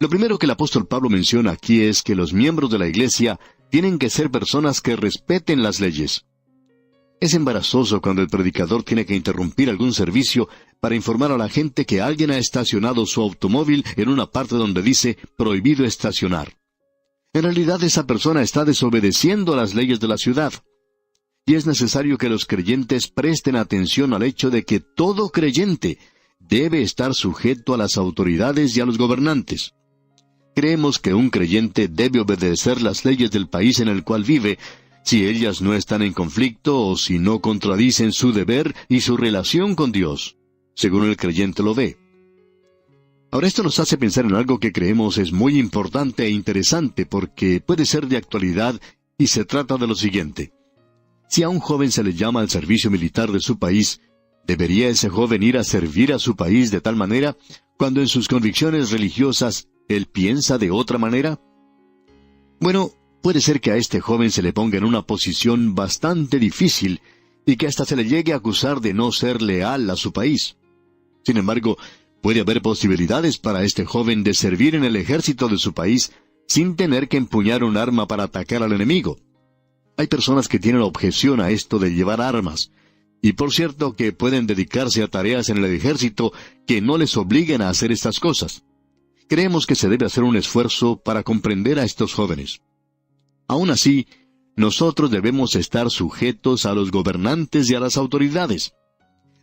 Lo primero que el apóstol Pablo menciona aquí es que los miembros de la iglesia tienen que ser personas que respeten las leyes. Es embarazoso cuando el predicador tiene que interrumpir algún servicio para informar a la gente que alguien ha estacionado su automóvil en una parte donde dice prohibido estacionar. En realidad esa persona está desobedeciendo a las leyes de la ciudad. Y es necesario que los creyentes presten atención al hecho de que todo creyente debe estar sujeto a las autoridades y a los gobernantes. Creemos que un creyente debe obedecer las leyes del país en el cual vive, si ellas no están en conflicto o si no contradicen su deber y su relación con Dios, según el creyente lo ve. Ahora esto nos hace pensar en algo que creemos es muy importante e interesante porque puede ser de actualidad y se trata de lo siguiente. Si a un joven se le llama al servicio militar de su país, ¿debería ese joven ir a servir a su país de tal manera cuando en sus convicciones religiosas él piensa de otra manera? Bueno, puede ser que a este joven se le ponga en una posición bastante difícil y que hasta se le llegue a acusar de no ser leal a su país. Sin embargo, puede haber posibilidades para este joven de servir en el ejército de su país sin tener que empuñar un arma para atacar al enemigo. Hay personas que tienen objeción a esto de llevar armas, y por cierto que pueden dedicarse a tareas en el ejército que no les obliguen a hacer estas cosas. Creemos que se debe hacer un esfuerzo para comprender a estos jóvenes. Aún así, nosotros debemos estar sujetos a los gobernantes y a las autoridades.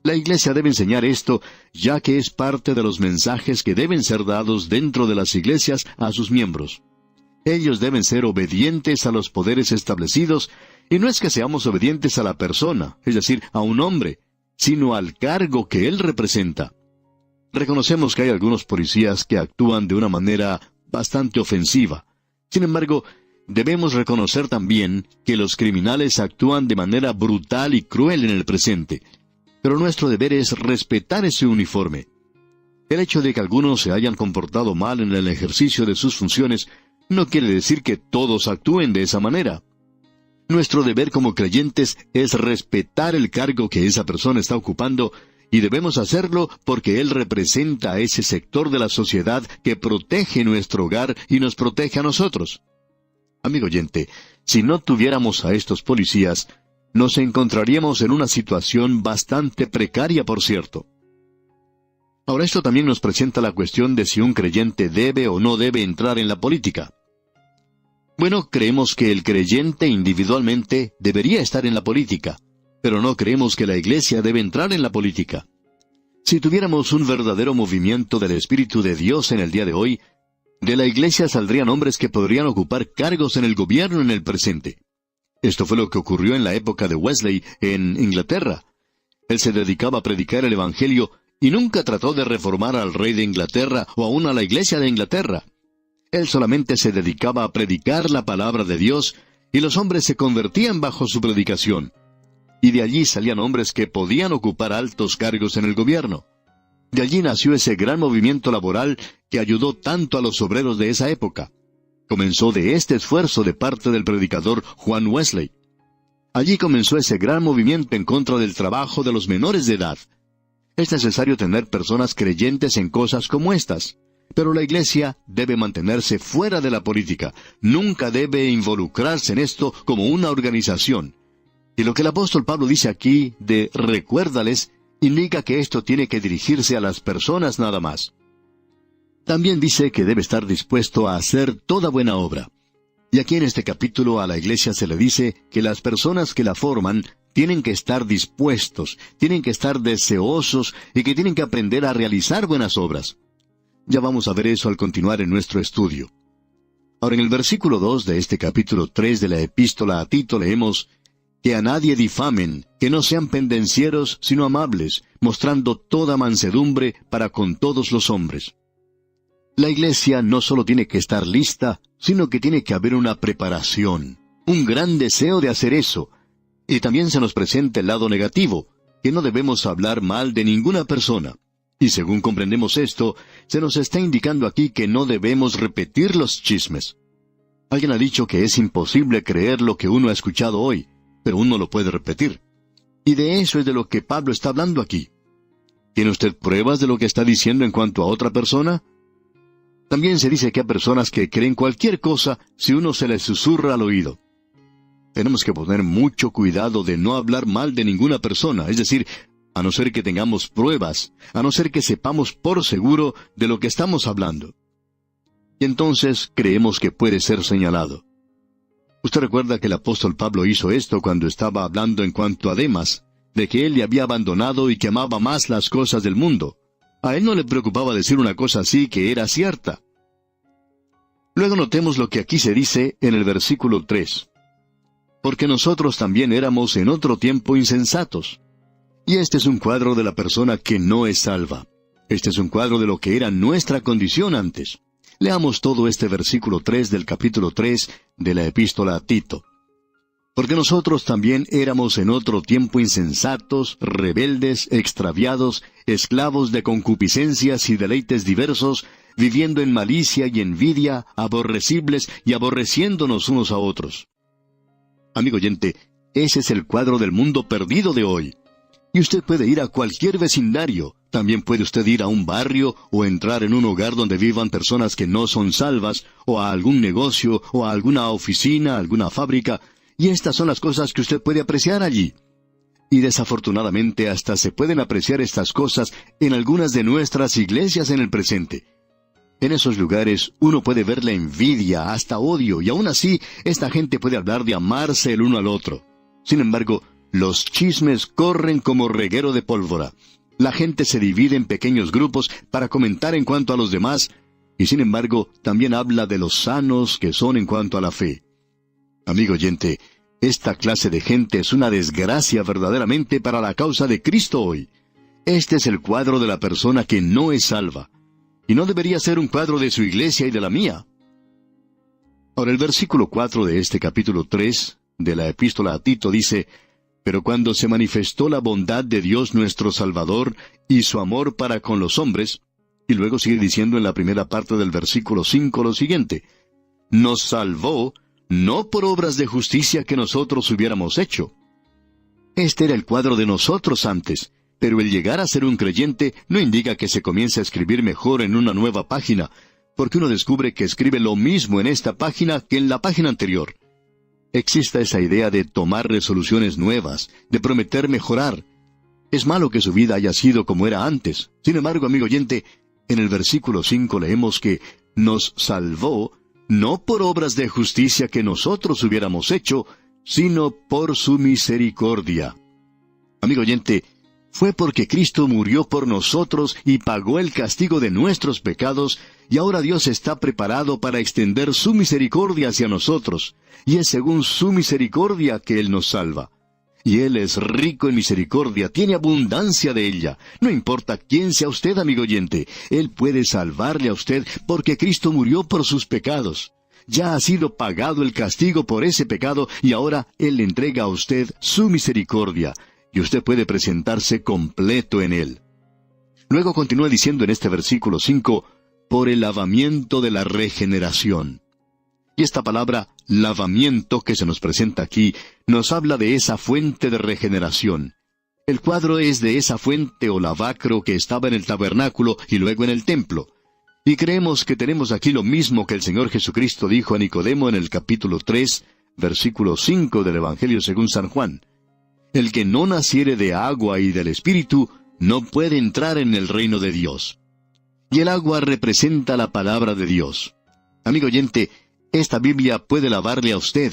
La iglesia debe enseñar esto, ya que es parte de los mensajes que deben ser dados dentro de las iglesias a sus miembros. Ellos deben ser obedientes a los poderes establecidos, y no es que seamos obedientes a la persona, es decir, a un hombre, sino al cargo que él representa. Reconocemos que hay algunos policías que actúan de una manera bastante ofensiva. Sin embargo, debemos reconocer también que los criminales actúan de manera brutal y cruel en el presente. Pero nuestro deber es respetar ese uniforme. El hecho de que algunos se hayan comportado mal en el ejercicio de sus funciones no quiere decir que todos actúen de esa manera. Nuestro deber como creyentes es respetar el cargo que esa persona está ocupando, y debemos hacerlo porque él representa a ese sector de la sociedad que protege nuestro hogar y nos protege a nosotros. Amigo oyente, si no tuviéramos a estos policías, nos encontraríamos en una situación bastante precaria, por cierto. Ahora, esto también nos presenta la cuestión de si un creyente debe o no debe entrar en la política. Bueno, creemos que el creyente individualmente debería estar en la política, pero no creemos que la iglesia debe entrar en la política. Si tuviéramos un verdadero movimiento del Espíritu de Dios en el día de hoy, de la iglesia saldrían hombres que podrían ocupar cargos en el gobierno en el presente. Esto fue lo que ocurrió en la época de Wesley en Inglaterra. Él se dedicaba a predicar el Evangelio y nunca trató de reformar al rey de Inglaterra o aún a la iglesia de Inglaterra. Él solamente se dedicaba a predicar la palabra de Dios, y los hombres se convertían bajo su predicación. Y de allí salían hombres que podían ocupar altos cargos en el gobierno. De allí nació ese gran movimiento laboral que ayudó tanto a los obreros de esa época. Comenzó de este esfuerzo de parte del predicador Juan Wesley. Allí comenzó ese gran movimiento en contra del trabajo de los menores de edad. Es necesario tener personas creyentes en cosas como estas. Pero la iglesia debe mantenerse fuera de la política. Nunca debe involucrarse en esto como una organización. Y lo que el apóstol Pablo dice aquí de recuérdales, indica que esto tiene que dirigirse a las personas nada más. También dice que debe estar dispuesto a hacer toda buena obra. Y aquí en este capítulo a la iglesia se le dice que las personas que la forman tienen que estar dispuestos, tienen que estar deseosos y que tienen que aprender a realizar buenas obras. Ya vamos a ver eso al continuar en nuestro estudio. Ahora en el versículo 2 de este capítulo 3 de la epístola a Tito leemos: que a nadie difamen, que no sean pendencieros, sino amables, mostrando toda mansedumbre para con todos los hombres. La iglesia no solo tiene que estar lista, sino que tiene que haber una preparación, un gran deseo de hacer eso. Y también se nos presenta el lado negativo, que no debemos hablar mal de ninguna persona. Y según comprendemos esto, se nos está indicando aquí que no debemos repetir los chismes. Alguien ha dicho que es imposible creer lo que uno ha escuchado hoy, pero uno lo puede repetir. Y de eso es de lo que Pablo está hablando aquí. ¿Tiene usted pruebas de lo que está diciendo en cuanto a otra persona? También se dice que hay personas que creen cualquier cosa si uno se les susurra al oído. Tenemos que poner mucho cuidado de no hablar mal de ninguna persona, es decir, a no ser que tengamos pruebas, a no ser que sepamos por seguro de lo que estamos hablando. Y entonces creemos que puede ser señalado. Usted recuerda que el apóstol Pablo hizo esto cuando estaba hablando en cuanto a Demas, de que él le había abandonado y que amaba más las cosas del mundo. A él no le preocupaba decir una cosa así que era cierta. Luego notemos lo que aquí se dice en el versículo 3. Porque nosotros también éramos en otro tiempo insensatos. Y este es un cuadro de la persona que no es salva. Este es un cuadro de lo que era nuestra condición antes. Leamos todo este versículo 3 del capítulo 3 de la epístola a Tito. Porque nosotros también éramos en otro tiempo insensatos, rebeldes, extraviados, esclavos de concupiscencias y deleites diversos, viviendo en malicia y envidia, aborrecibles y aborreciéndonos unos a otros. Amigo oyente, ese es el cuadro del mundo perdido de hoy. Y usted puede ir a cualquier vecindario, también puede usted ir a un barrio o entrar en un hogar donde vivan personas que no son salvas, o a algún negocio, o a alguna oficina, alguna fábrica, y estas son las cosas que usted puede apreciar allí. Y desafortunadamente hasta se pueden apreciar estas cosas en algunas de nuestras iglesias en el presente. En esos lugares uno puede ver la envidia, hasta odio, y aún así esta gente puede hablar de amarse el uno al otro. Sin embargo, los chismes corren como reguero de pólvora. La gente se divide en pequeños grupos para comentar en cuanto a los demás, y sin embargo también habla de los sanos que son en cuanto a la fe. Amigo oyente, esta clase de gente es una desgracia verdaderamente para la causa de Cristo hoy. Este es el cuadro de la persona que no es salva. Y no debería ser un cuadro de su iglesia y de la mía. Ahora el versículo 4 de este capítulo 3 de la epístola a Tito dice: Pero cuando se manifestó la bondad de Dios nuestro Salvador y su amor para con los hombres, y luego sigue diciendo en la primera parte del versículo 5 lo siguiente: Nos salvó, no por obras de justicia que nosotros hubiéramos hecho. Este era el cuadro de nosotros antes, pero el llegar a ser un creyente no indica que se comience a escribir mejor en una nueva página, porque uno descubre que escribe lo mismo en esta página que en la página anterior. Existe esa idea de tomar resoluciones nuevas, de prometer mejorar. Es malo que su vida haya sido como era antes. Sin embargo, amigo oyente, en el versículo 5 leemos que nos salvó, no por obras de justicia que nosotros hubiéramos hecho, sino por su misericordia. Amigo oyente, fue porque Cristo murió por nosotros y pagó el castigo de nuestros pecados, y ahora Dios está preparado para extender su misericordia hacia nosotros, y es según su misericordia que Él nos salva. Y Él es rico en misericordia, tiene abundancia de ella. No importa quién sea usted, amigo oyente, Él puede salvarle a usted porque Cristo murió por sus pecados. Ya ha sido pagado el castigo por ese pecado y ahora Él le entrega a usted su misericordia, y usted puede presentarse completo en Él. Luego continúa diciendo en este versículo 5, por el lavamiento de la regeneración. Y esta palabra, lavamiento, que se nos presenta aquí, nos habla de esa fuente de regeneración. El cuadro es de esa fuente o lavacro que estaba en el tabernáculo y luego en el templo. Y creemos que tenemos aquí lo mismo que el Señor Jesucristo dijo a Nicodemo en el capítulo 3, versículo 5 del Evangelio según San Juan. El que no naciere de agua y del Espíritu no puede entrar en el reino de Dios. Y el agua representa la palabra de Dios. Amigo oyente, esta Biblia puede lavarle a usted.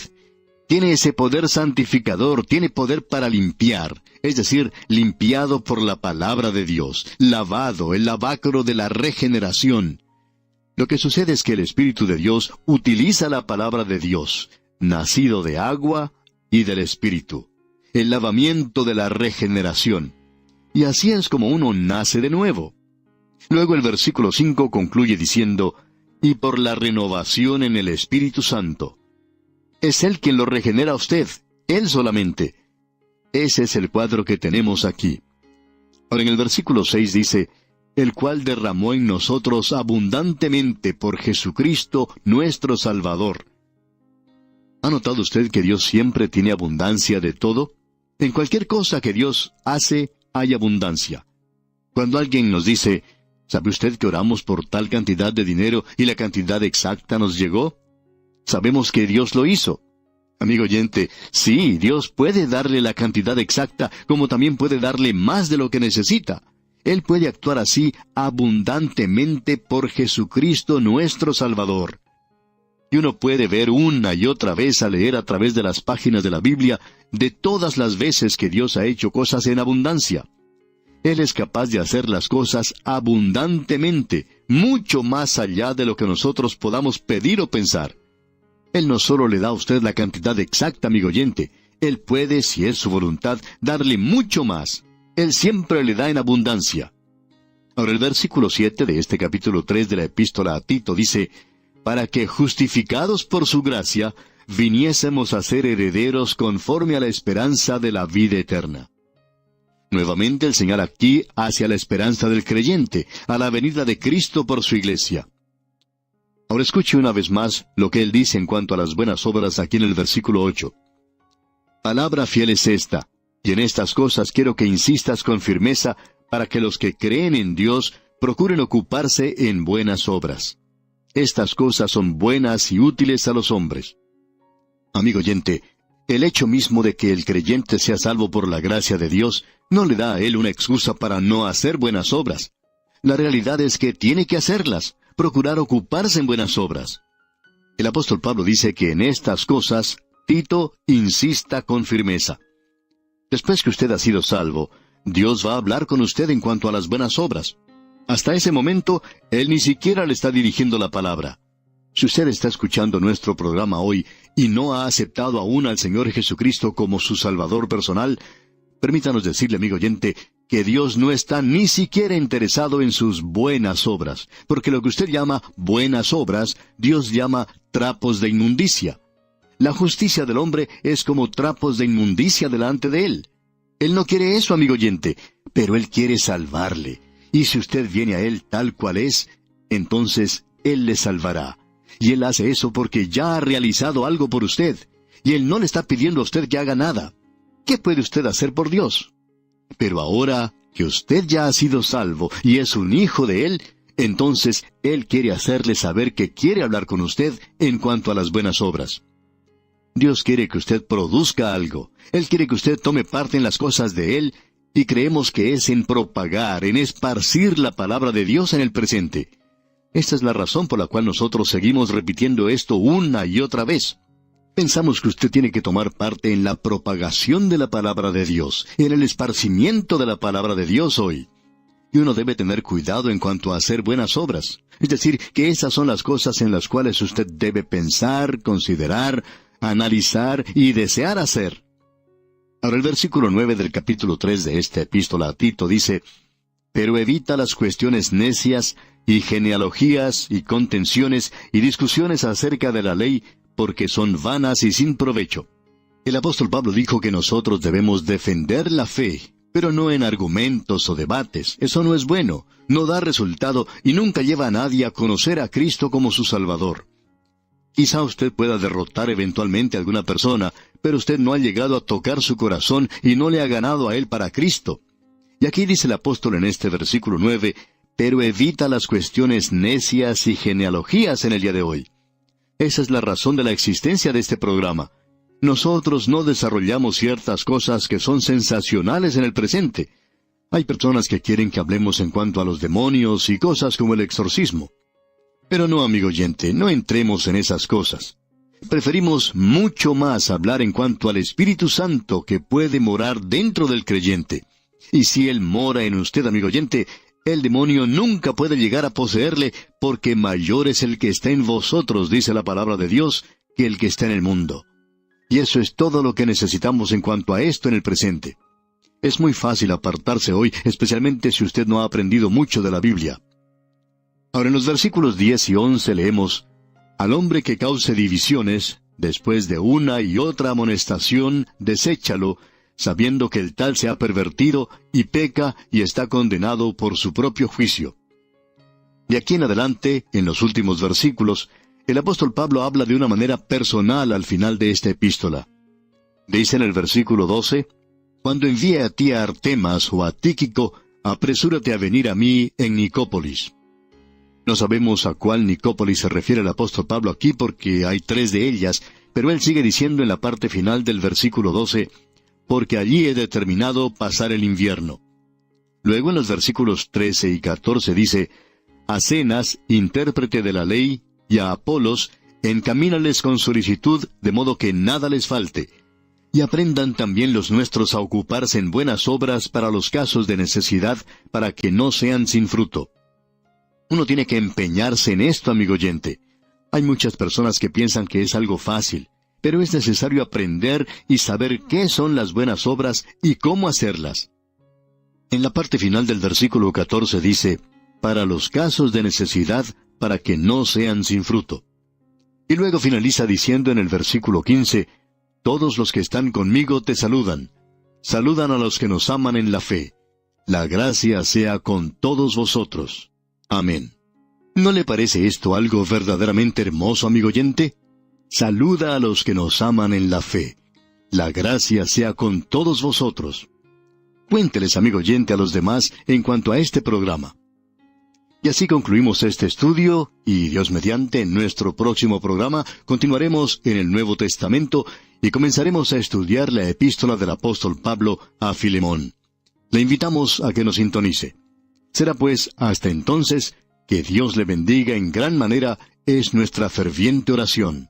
Tiene ese poder santificador, tiene poder para limpiar, es decir, limpiado por la palabra de Dios, lavado, el lavacro de la regeneración. Lo que sucede es que el Espíritu de Dios utiliza la palabra de Dios, nacido de agua y del Espíritu, el lavamiento de la regeneración. Y así es como uno nace de nuevo. Luego el versículo 5 concluye diciendo, y por la renovación en el Espíritu Santo. Es Él quien lo regenera a usted, Él solamente. Ese es el cuadro que tenemos aquí. Ahora en el versículo 6 dice, el cual derramó en nosotros abundantemente por Jesucristo nuestro Salvador. ¿Ha notado usted que Dios siempre tiene abundancia de todo? En cualquier cosa que Dios hace, hay abundancia. Cuando alguien nos dice, ¿sabe usted que oramos por tal cantidad de dinero y la cantidad exacta nos llegó? Sabemos que Dios lo hizo. Amigo oyente, sí, Dios puede darle la cantidad exacta, como también puede darle más de lo que necesita. Él puede actuar así abundantemente por Jesucristo nuestro Salvador. Y uno puede ver una y otra vez al leer a través de las páginas de la Biblia de todas las veces que Dios ha hecho cosas en abundancia. Él es capaz de hacer las cosas abundantemente, mucho más allá de lo que nosotros podamos pedir o pensar. Él no solo le da a usted la cantidad exacta, amigo oyente, Él puede, si es su voluntad, darle mucho más. Él siempre le da en abundancia. Ahora el versículo 7 de este capítulo 3 de la epístola a Tito dice, para que justificados por su gracia, viniésemos a ser herederos conforme a la esperanza de la vida eterna. Nuevamente el señal aquí hacia la esperanza del creyente, a la venida de Cristo por su iglesia. Ahora escuche una vez más lo que él dice en cuanto a las buenas obras aquí en el versículo 8. Palabra fiel es esta, y en estas cosas quiero que insistas con firmeza para que los que creen en Dios procuren ocuparse en buenas obras. Estas cosas son buenas y útiles a los hombres. Amigo oyente, el hecho mismo de que el creyente sea salvo por la gracia de Dios no le da a él una excusa para no hacer buenas obras. La realidad es que tiene que hacerlas, procurar ocuparse en buenas obras. El apóstol Pablo dice que en estas cosas Tito insista con firmeza. Después que usted ha sido salvo, Dios va a hablar con usted en cuanto a las buenas obras. Hasta ese momento, Él ni siquiera le está dirigiendo la palabra. Si usted está escuchando nuestro programa hoy y no ha aceptado aún al Señor Jesucristo como su Salvador personal, permítanos decirle, amigo oyente, que Dios no está ni siquiera interesado en sus buenas obras, porque lo que usted llama buenas obras, Dios llama trapos de inmundicia. La justicia del hombre es como trapos de inmundicia delante de Él. Él no quiere eso, amigo oyente, pero Él quiere salvarle. Y si usted viene a Él tal cual es, entonces Él le salvará. Y Él hace eso porque ya ha realizado algo por usted. Y Él no le está pidiendo a usted que haga nada. ¿Qué puede usted hacer por Dios? Pero ahora que usted ya ha sido salvo y es un hijo de Él, entonces Él quiere hacerle saber que quiere hablar con usted en cuanto a las buenas obras. Dios quiere que usted produzca algo. Él quiere que usted tome parte en las cosas de Él, y creemos que es en propagar, en esparcir la palabra de Dios en el presente. Esta es la razón por la cual nosotros seguimos repitiendo esto una y otra vez. Pensamos que usted tiene que tomar parte en la propagación de la palabra de Dios, en el esparcimiento de la palabra de Dios hoy. Y uno debe tener cuidado en cuanto a hacer buenas obras. Es decir, que esas son las cosas en las cuales usted debe pensar, considerar, analizar y desear hacer. Ahora el versículo 9 del capítulo 3 de esta epístola a Tito dice, pero evita las cuestiones necias y genealogías y contenciones y discusiones acerca de la ley, porque son vanas y sin provecho. El apóstol Pablo dijo que nosotros debemos defender la fe, pero no en argumentos o debates. Eso no es bueno, no da resultado y nunca lleva a nadie a conocer a Cristo como su Salvador. Quizá usted pueda derrotar eventualmente a alguna persona, pero usted no ha llegado a tocar su corazón y no le ha ganado a él para Cristo. Y aquí dice el apóstol en este versículo 9, pero evita las cuestiones necias y genealogías en el día de hoy. Esa es la razón de la existencia de este programa. Nosotros no desarrollamos ciertas cosas que son sensacionales en el presente. Hay personas que quieren que hablemos en cuanto a los demonios y cosas como el exorcismo. Pero no, amigo oyente, no entremos en esas cosas. Preferimos mucho más hablar en cuanto al Espíritu Santo que puede morar dentro del creyente. Y si Él mora en usted, amigo oyente, el demonio nunca puede llegar a poseerle, porque mayor es el que está en vosotros, dice la palabra de Dios, que el que está en el mundo. Y eso es todo lo que necesitamos en cuanto a esto en el presente. Es muy fácil apartarse hoy, especialmente si usted no ha aprendido mucho de la Biblia. Ahora en los versículos 10 y 11 leemos: Al hombre que cause divisiones, después de una y otra amonestación, deséchalo, sabiendo que el tal se ha pervertido y peca y está condenado por su propio juicio. De aquí en adelante, en los últimos versículos, el apóstol Pablo habla de una manera personal al final de esta epístola. Dice en el versículo 12, Cuando envíe a ti a Artemas o a Tíquico, apresúrate a venir a mí en Nicópolis. No sabemos a cuál Nicópolis se refiere el apóstol Pablo aquí porque hay 3 de ellas, pero él sigue diciendo en la parte final del versículo 12, porque allí he determinado pasar el invierno. Luego en los versículos 13 y 14 dice, a Zenas, intérprete de la ley, y a Apolos, encamínales con solicitud, de modo que nada les falte. Y aprendan también los nuestros a ocuparse en buenas obras para los casos de necesidad, para que no sean sin fruto. Uno tiene que empeñarse en esto, amigo oyente. Hay muchas personas que piensan que es algo fácil, pero es necesario aprender y saber qué son las buenas obras y cómo hacerlas. En la parte final del versículo 14 dice, para los casos de necesidad, para que no sean sin fruto. Y luego finaliza diciendo en el versículo 15, todos los que están conmigo te saludan. Saludan a los que nos aman en la fe. La gracia sea con todos vosotros. Amén. ¿No le parece esto algo verdaderamente hermoso, amigo oyente? Saluda a los que nos aman en la fe. La gracia sea con todos vosotros. Cuénteles, amigo oyente, a los demás en cuanto a este programa. Y así concluimos este estudio, y Dios mediante, en nuestro próximo programa continuaremos en el Nuevo Testamento y comenzaremos a estudiar la epístola del apóstol Pablo a Filemón. Le invitamos a que nos sintonice. Será pues hasta entonces, que Dios le bendiga en gran manera, es nuestra ferviente oración.